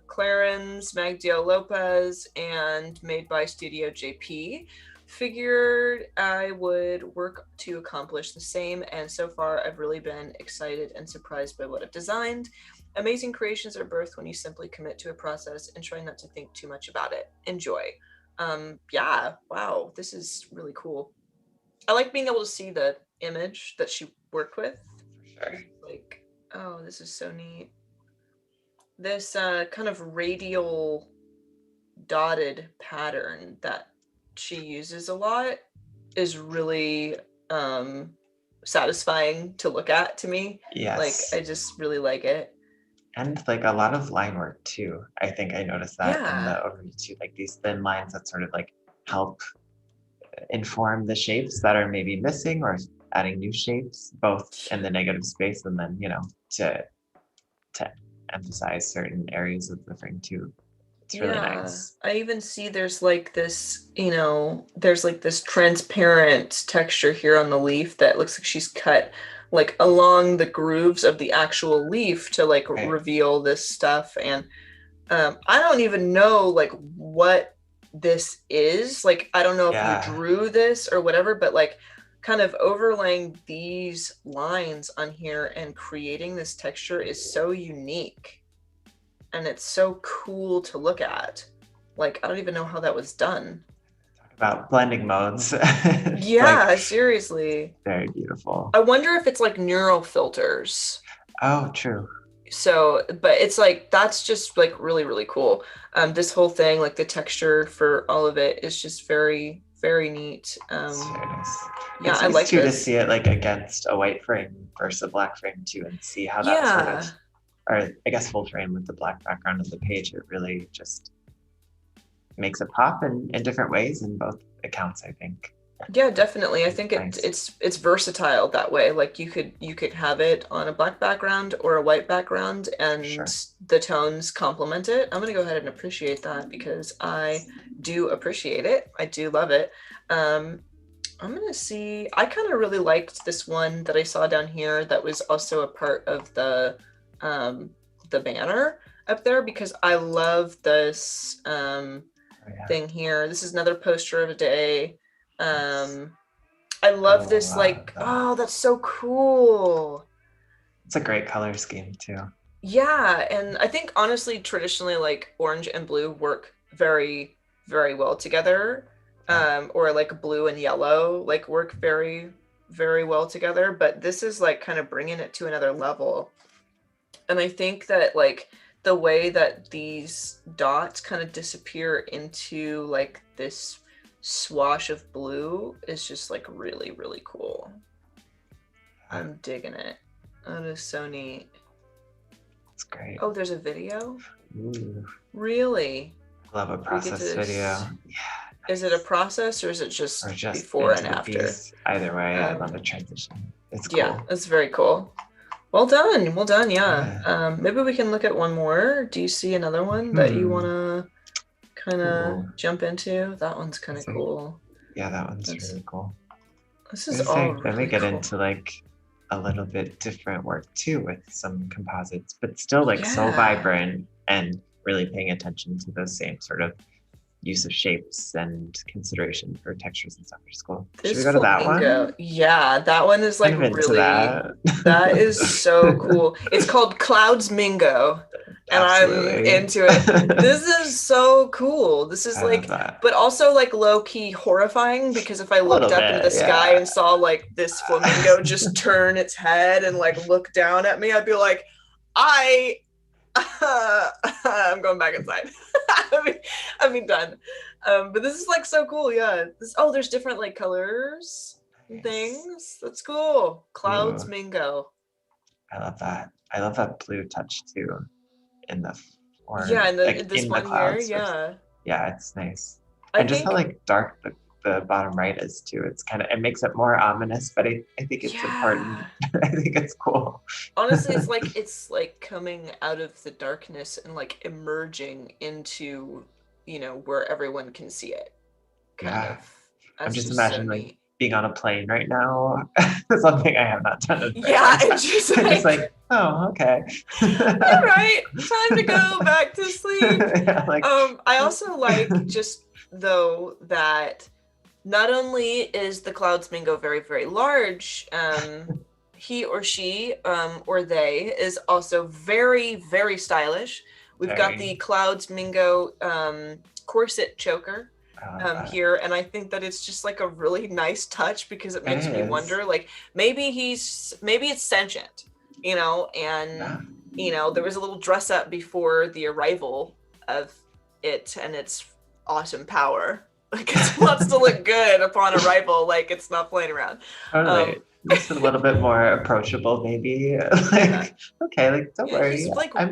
Clarence, Magdiel Lopez, and made by Studio JP. Figured I would work to accomplish the same, and so far I've really been excited and surprised by what I've designed. Amazing creations are birthed when you simply commit to a process and try not to think too much about it. Enjoy. Yeah, wow, this is really cool. I like being able to see the image that she worked with. For sure. Like, oh, this is so neat. This kind of radial dotted pattern that she uses a lot is really satisfying to look at to me. Like, Yes. I just really like it. And like a lot of line work too. I think I noticed that in the Yeah. overview too, like these thin lines that sort of like help inform the shapes that are maybe missing or adding new shapes, both in the negative space and then, to emphasize certain areas of the frame too. It's really Yeah, nice. I even see there's like this, there's like this transparent texture here on the leaf that looks like she's cut like along the grooves of the actual leaf to like Right. reveal this stuff. And I don't even know like what this is. Like, I don't know if you Yeah. drew this or whatever, but like kind of overlaying these lines on here and creating this texture is so unique and it's so cool to look at. Like, I don't even know how that was done. Talk about blending modes. Like Yeah, seriously. very beautiful. I wonder if it's like neural filters. Oh, true. So, but it's like that's just like really, really cool. This whole thing, like the texture for all of it is just very, very neat. It's very nice. Yeah, It's I nice like too to this. see it like against a white frame versus a black frame too, and see how that sort of, Yeah. or I guess full frame with the black background of the page. It really just makes it pop in different ways in both accounts, I think. Yeah, definitely. I think Nice. it's versatile that way. Like you could have it on a black background or a white background and Sure. the tones complement it. I'm gonna go ahead and appreciate that because I do appreciate it. I do love it. Um, I'm gonna see. I kind of really liked this one that I saw down here that was also a part of um the banner up there because I love this Oh, yeah. thing here. This is another poster of a day. Nice. Um, I I love this, love like, that. oh, that's so cool. It's a great color scheme too. Yeah, and I think honestly, traditionally, like orange and blue work very, very well together. Yeah. Or like blue and yellow, like work very, very well together. But this is like kind of bringing it to another level. And I think that like the way that these dots kind of disappear into like this swash of blue is just like really, really cool. I'm digging it. That is so neat. It's great. Oh, there's a video? Ooh, Really? love a We get process to video. s- Yeah. Is it a process or is it Or just just before and into the after? piece. Either way, I love a Um, transition. It's yeah, cool. that's very cool. Well done. Well done. Yeah. Yeah. Maybe we can look at one more. Do you see another one that you want Hmm. to kind of Ooh. jump into? That one's kind of cool. Yeah, that one's That's, really cool. this I is was all saying, then we really get cool. into like a little bit different work too with some composites, but still like so Yeah. vibrant and really paying attention to those same sort of use of shapes and consideration for textures and stuff, which is cool. Should we This go to that flamingo. one? Yeah, that one is like Kind of into really, that. that is so cool. It's called Clouds Mingo, and I'm Absolutely. into it. This is so cool. This is I love like, that. but also like low key horrifying because if I A looked little up into the bit, sky yeah. and saw like this flamingo just turn its head and like look down at me, I'd be like, I I'm going back inside. I mean, done. But this is like so cool. Yeah. There's different like colors and Nice. things. That's cool. Clouds Ooh, Mingo. I love that. I love that blue touch too in the or Yeah, and like this in the one here. clouds. Yeah. Yeah, it's nice. I And just how think like dark the the bottom right is too. It's kind of, it makes it more ominous, but I think it's important. Yeah. I think it's cool. Honestly, it's like coming out of the darkness and like emerging into, where everyone can see it. Kind Yeah. of. I'm That's just just so imagining like neat. being on a plane right now. Something I have not done in a very Yeah, long time. it's just I'm just like, like, oh, okay. all right, time to go back to sleep. Yeah, like, I also like just though that not only is the Clouds Mingo very, very large, he or she or they is also very, very stylish. We've got the very, Clouds Mingo corset choker that. here, and I think that it's just like a really nice touch because it It makes me is. wonder, like maybe it's sentient, and Yeah. there was a little dress up before the arrival of it and its awesome power. Like it wants to look good upon arrival, like it's not playing around. Totally. Um, Just a little bit more approachable, maybe. yeah, Like, okay, like, don't yeah, worry. he's like I'm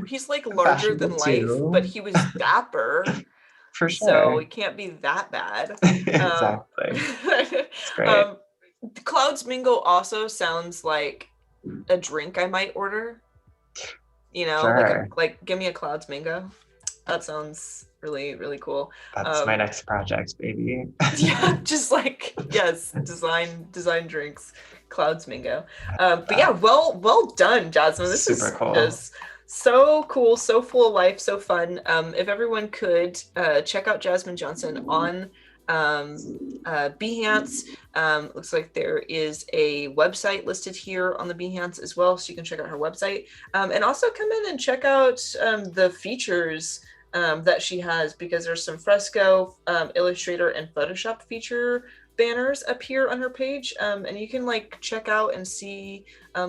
larger fashionable than life, but too. he was dapper, For so sure. it can't be that bad. Um, Exactly. It's great. um, Clouds Mingo also sounds like a drink I might order. Sure. Like give me a Clouds Mingo. That sounds really, really cool. That's my Um, next project, baby. yeah, just like yes, design drinks, Clouds Mingo. But yeah, That. well done, Jasmine. This Super is cool. just so cool, so full of life, so fun. If everyone could check out Jasmine Johnson on Behance. Looks like there is a website listed here on the Behance as well, so you can check out her website. And also come in and check out the features that she has, because there's some Fresco, Illustrator, and Photoshop feature banners up here on her page, and you can like check out and see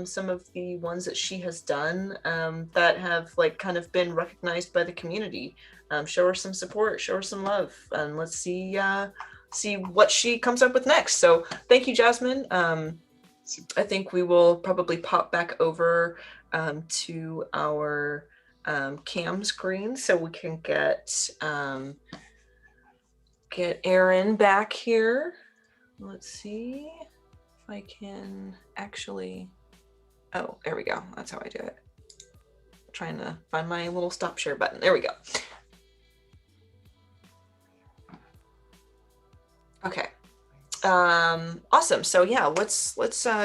some of the ones that she has done that have like kind of been recognized by the community. Show her some support, show her some love, and let's see what she comes up with next. So thank you, Jasmine. I think we will probably pop back over to our cam screen so we can get Aaron back here. Let's see if I can actually, oh, there we go. That's how I do it. I'm trying to find my little stop share button. There we go. Okay. Awesome. So yeah, let's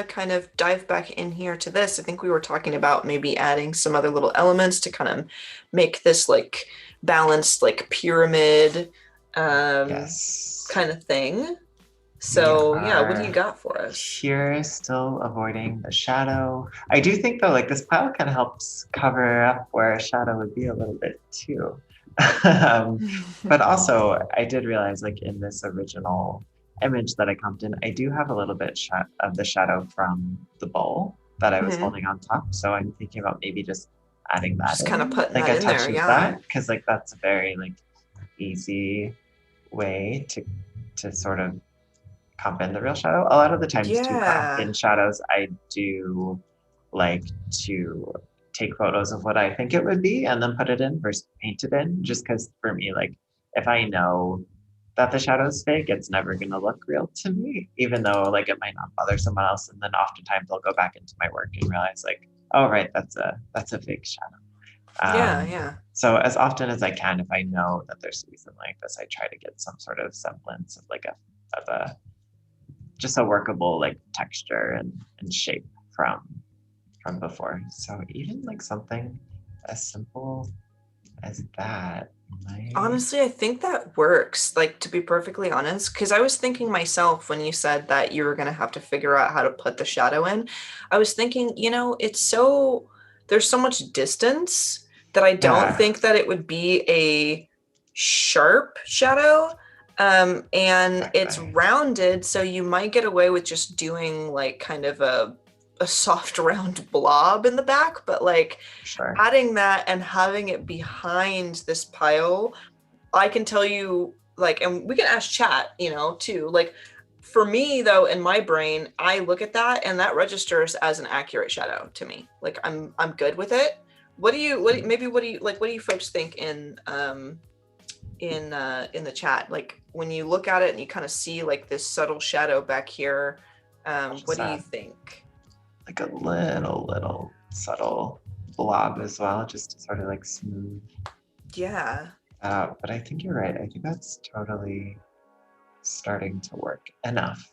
kind of dive back in here to this. I think we were talking about maybe adding some other little elements to kind of make this like balanced, like pyramid Yes. kind of thing. So We yeah, what do you are got for us? here still avoiding the shadow. I do think though, like this pile kind of helps cover up where a shadow would be a little bit too. But also I did realize like in this original image that I comped in, I do have a little bit of the shadow from the bowl that I was Mhm. holding on top. So I'm thinking about maybe just adding that Just kind of in, putting like that a in touch there, of yeah. that, because like that's a very like easy way to sort of comp in the real shadow. A lot of the times to comp Yeah. in shadows, I do like to take photos of what I think it would be and then put it in versus paint it in, just because for me, like if I know that the shadow's fake, it's never gonna look real to me, even though like it might not bother someone else. And then oftentimes I'll go back into my work and realize like, oh right, that's a fake shadow. Yeah, Um, yeah. so as often as I can, if I know that there's something like this, I try to get some sort of semblance of like a just a workable like texture and shape from before. So even like something as simple as that might. Honestly, I think that works, like to be perfectly honest, because I was thinking myself when you said that you were going to have to figure out how to put the shadow in. I was thinking, there's so much distance that I don't Yeah, think that it would be a sharp shadow. And it's exactly. rounded, so you might get away with just doing like kind of a soft round blob in the back, but like Sure. adding that and having it behind this pile, I can tell you, like, and we can ask chat, too. Like, for me though, in my brain, I look at that and that registers as an accurate shadow to me. Like, I'm good with it. What do you folks think in the chat. Like when you look at it and you kind of see like this subtle shadow back here, what do you think? Like a little subtle blob as well, just to sort of like smooth. Yeah. But I think you're right. I think that's totally starting to work enough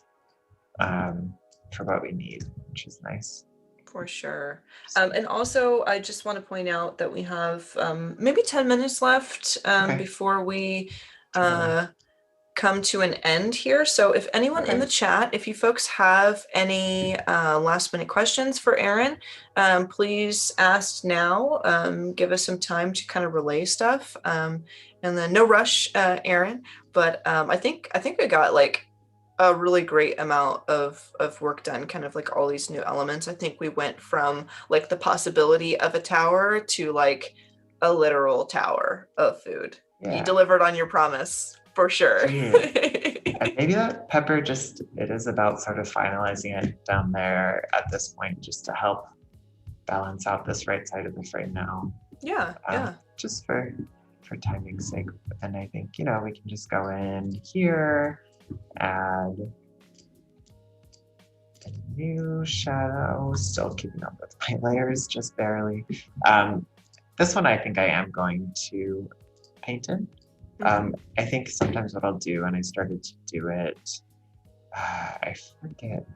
for what we need, which is nice. For sure. And also, I just want to point out that we have maybe 10 minutes left before we come to an end here. So if anyone in the chat, if you folks have any last minute questions for Aaron, please ask now. Give us some time to kind of relay stuff. And then no rush, Aaron. But I think we got like a really great amount of work done, kind of like all these new elements. I think we went from like the possibility of a tower to like a literal tower of food. You delivered on your promise for sure. Maybe that pepper it is about sort of finalizing it down there at this point, just to help balance out this right side of the frame now. Just for timing's sake. And I think, we can just go in here, add a new shadow, still keeping up with my layers just barely. This one I think I am going to paint in. I think sometimes what I'll do, and I started to do it, I forget.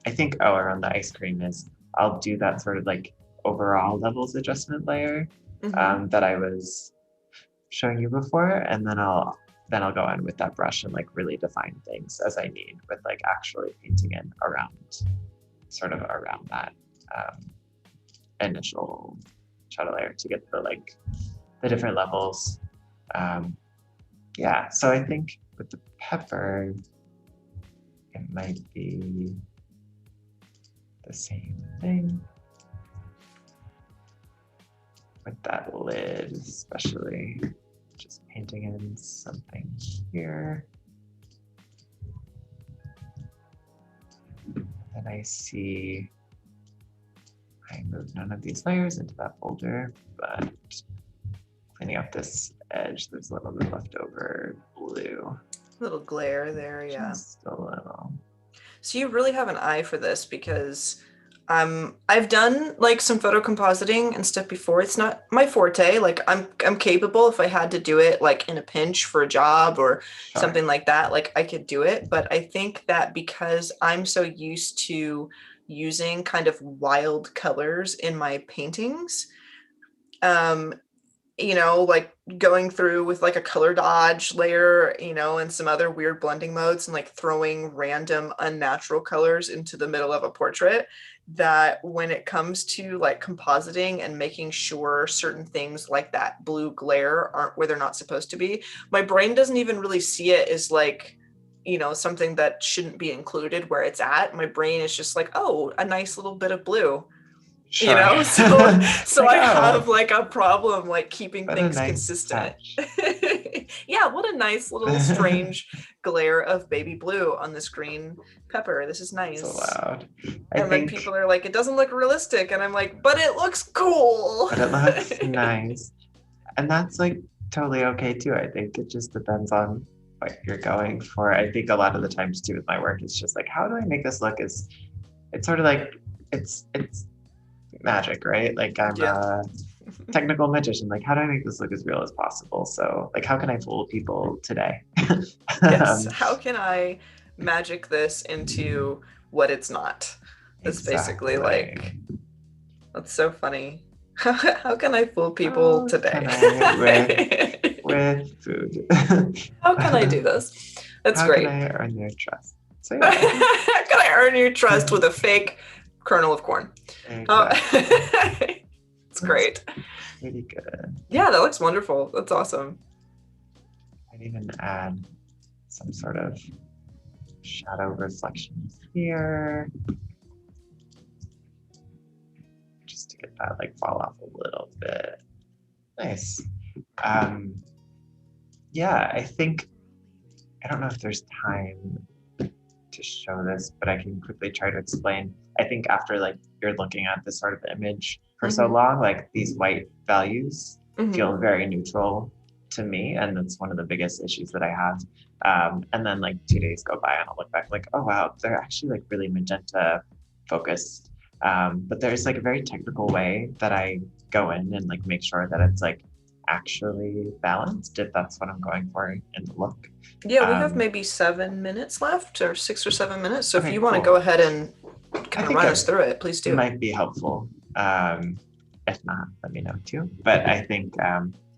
I think, around the ice cream is, I'll do that sort of like overall levels adjustment layer that I was showing you before, and then I'll go in with that brush and like really define things as I need, with like actually painting in around that initial shadow layer to get the different levels. So I think with the pepper, it might be the same thing. With that lid, especially, just painting in something here. Then I see I moved none of these layers into that folder, but cleaning up this edge, there's a little bit left over blue. A little glare there, yeah. Just a little. So you really have an eye for this, because I've done like some photo compositing and stuff before. It's not my forte. Like I'm capable if I had to do it like in a pinch for a job or something like that, like I could do it. But I think that because I'm so used to using kind of wild colors in my paintings, like going through with like a color dodge layer, and some other weird blending modes, and like throwing random unnatural colors into the middle of a portrait, that when it comes to like compositing and making sure certain things like that blue glare aren't where they're not supposed to be, my brain doesn't even really see it as like, something that shouldn't be included where it's at. My brain is just like, oh, a nice little bit of blue. So I have like a problem like keeping things consistent. Yeah, what a nice little strange glare of baby blue on this green pepper. This is nice. So loud. And then people are like, it doesn't look realistic, and I'm like, but it looks cool. But it looks nice. And that's like totally okay too. I think it just depends on what you're going for. I think a lot of the times too with my work, it's just like, how do I make this look it's sort of like it's magic, right? Like I'm a technical magician. Like, how do I make this look as real as possible? So like, how can I fool people today? Yes, how can I magic this into what it's not? That's basically like, that's so funny. How can I fool people today? With food. How can I do this? That's great. How can I earn their trust? So, how can I earn your trust with a fake kernel of corn? Exactly. It's great. Pretty good. Yeah, that looks wonderful. That's awesome. I'd even add some sort of shadow reflection here, just to get that like fall off a little bit. Nice. I think, I don't know if there's time to show this, but I can quickly try to explain. I think after like you're looking at this sort of image for so long, like these white values feel very neutral to me, and that's one of the biggest issues that I have. And then like 2 days go by and I'll look back like, oh wow, they're actually like really magenta focused. But there's like a very technical way that I go in and like make sure that it's like actually balanced, if that's what I'm going for in the look. Yeah, we have maybe 7 minutes left, or 6 or 7 minutes. So if Okay, you want to cool. go ahead and I kind of think run it us through it, please do. might be helpful. If not, let me know too. But I think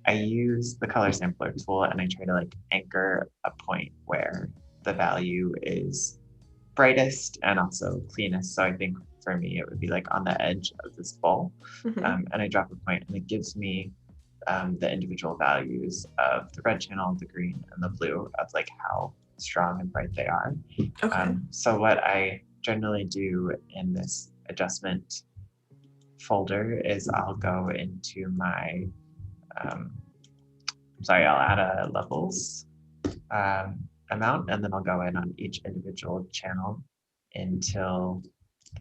I use the color sampler tool and I try to like anchor a point where the value is brightest and also cleanest. So I think for me, it would be like on the edge of this bowl. Mhm. And I drop a point and it gives me the individual values of the red channel, the green, and the blue of like how strong and bright they are. Okay. So what I generally do in this adjustment folder is I'll go into my, I'll add a levels amount, and then I'll go in on each individual channel until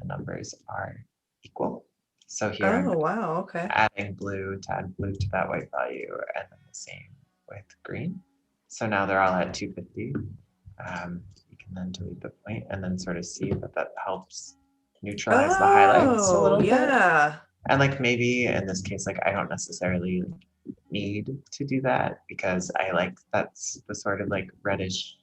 the numbers are equal. So here I'm Oh, wow. Okay. adding blue to add blue to that white value, and then the same with green. So now they're all at 250. You can then delete the point and then sort of see that that helps neutralize the highlights a Oh, little bit. yeah. And like maybe in this case, like I don't necessarily need to do that because I like that's the sort of like reddish,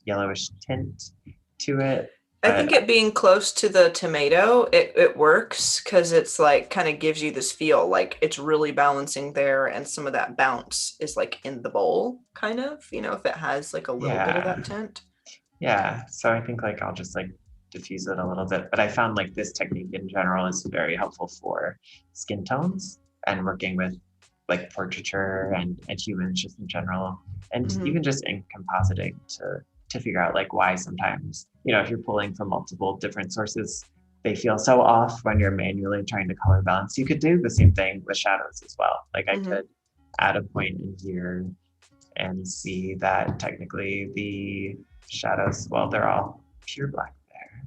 yellowish tint to it. I think it being close to the tomato, it works because it's like kind of gives you this feel like it's really balancing there, and some of that bounce is like in the bowl, kind of, if it has like a little bit of Yeah, that tint. yeah. So I think like I'll just like diffuse it a little bit. But I found like this technique in general is very helpful for skin tones and working with like portraiture and humans just in general, and Mhm. even just in compositing to figure out like why sometimes, if you're pulling from multiple different sources, they feel so off when you're manually trying to color balance. You could do the same thing with shadows as well. Like I Mhm. could add a point in here and see that technically the shadows, well, they're all pure black there.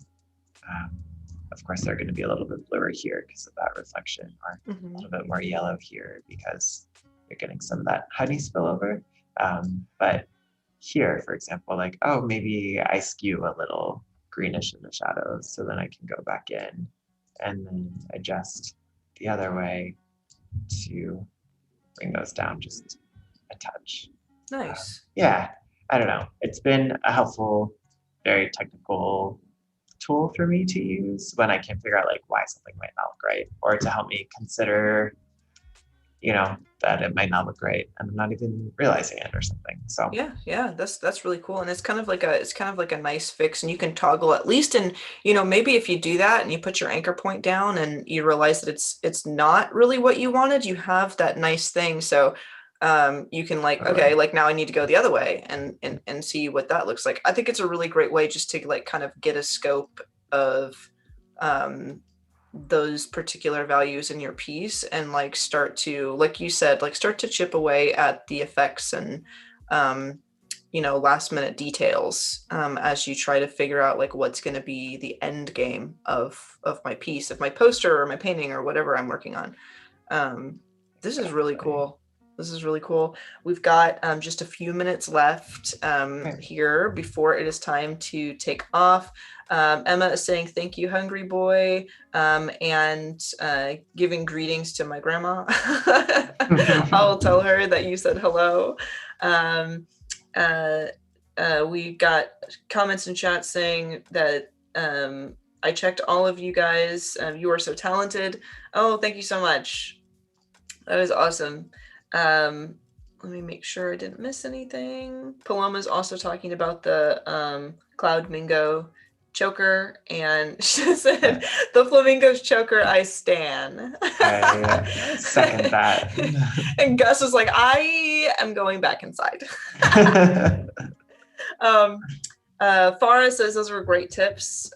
Of course, they're going to be a little bit bluer here because of that reflection, or a Mhm. little bit more yellow here because you're getting some of that honey spillover. But here, for example, like, oh, maybe I skew a little greenish in the shadows, so then I can go back in and then adjust the other way to bring those down just a touch. Nice. Yeah, I don't know. It's been a helpful, very technical tool for me to use when I can't figure out like why something might not look right, or to help me consider, that it might not look right and I'm not even realizing it or something. So Yeah, that's really cool, and it's kind of like a nice fix, and you can toggle at least in, maybe if you do that and you put your anchor point down and you realize that it's not really what you wanted, you have that nice thing. So you can like, okay, totally. like now I need to go the other way and see what that looks like. I think it's a really great way just to like kind of get a scope of um those particular values in your piece, and like start to, like you said, like start to chip away at the effects and um last minute details, as you try to figure out like what's going to be the end game of my piece, of my poster or my painting or whatever I'm working on. um this is really Definitely. cool. This is really cool. We've got just a few minutes left Okay. here before it is time to take off. Emma is saying, "Thank you, hungry boy," and giving greetings to my grandma. I'll tell her that you said hello. Um, uh, we got comments in chat saying that I checked all of you guys. You are so talented. Oh, thank you so much. That is awesome. Let me make sure I didn't miss anything. Paloma's also talking about the Cloud Mingo choker, and she said, "The flamingo's choker, I stan." I second that. And Gus was like, "I am going back inside." um, Farah says those were great tips,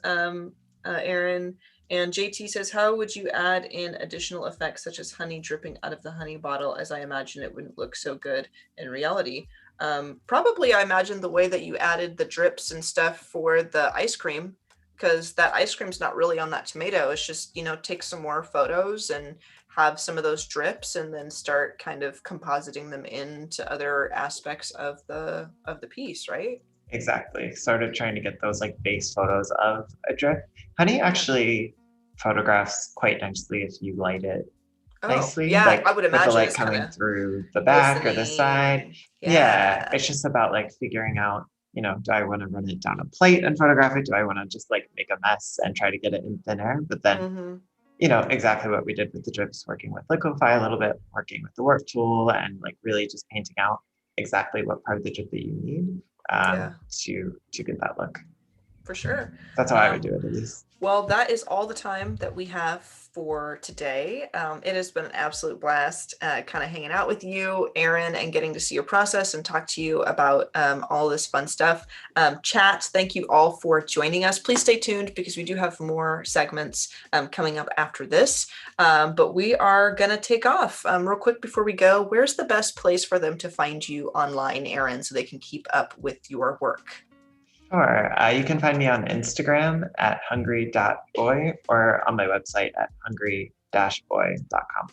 Aaron. And JT says, how would you add in additional effects such as honey dripping out of the honey bottle, as I imagine it wouldn't look so good in reality? Probably, I imagine the way that you added the drips and stuff for the ice cream, because that ice cream's not really on that tomato. It's just, take some more photos and have some of those drips and then start kind of compositing them into other aspects of the piece, right? Exactly. Sort of trying to get those like base photos of a drip. Honey Yeah. actually photographs quite nicely if you light it Oh, nicely, yeah, I like would with the imagine light it's kind coming of through the back or the glistening side. and Yeah, yeah. it's just about like figuring out, do I want to run it down a plate and photograph it? Do I want to just like make a mess and try to get it in thin air? But then, Mm-hmm. exactly what we did with the drips, working with liquify a little bit, working with the warp tool, and like really just painting out exactly what part of the drip that you need Yeah, to get that look. for sure. That's how I would do it, at least. Well, that is all the time that we have for today. It has been an absolute blast kind of hanging out with you, Aaron, and getting to see your process and talk to you about all this fun stuff. Chat, thank you all for joining us. Please stay tuned because we do have more segments coming up after this. But we are going to take off. Real quick before we go, where's the best place for them to find you online, Aaron, so they can keep up with your work? Sure. You can find me on Instagram at hungry.boy or on my website at hungry-boy.com.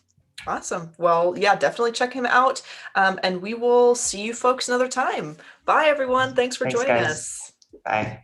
Awesome. Well, yeah, definitely check him out. And we will see you folks another time. Bye, everyone. Thanks for Thanks, joining guys. us. Bye.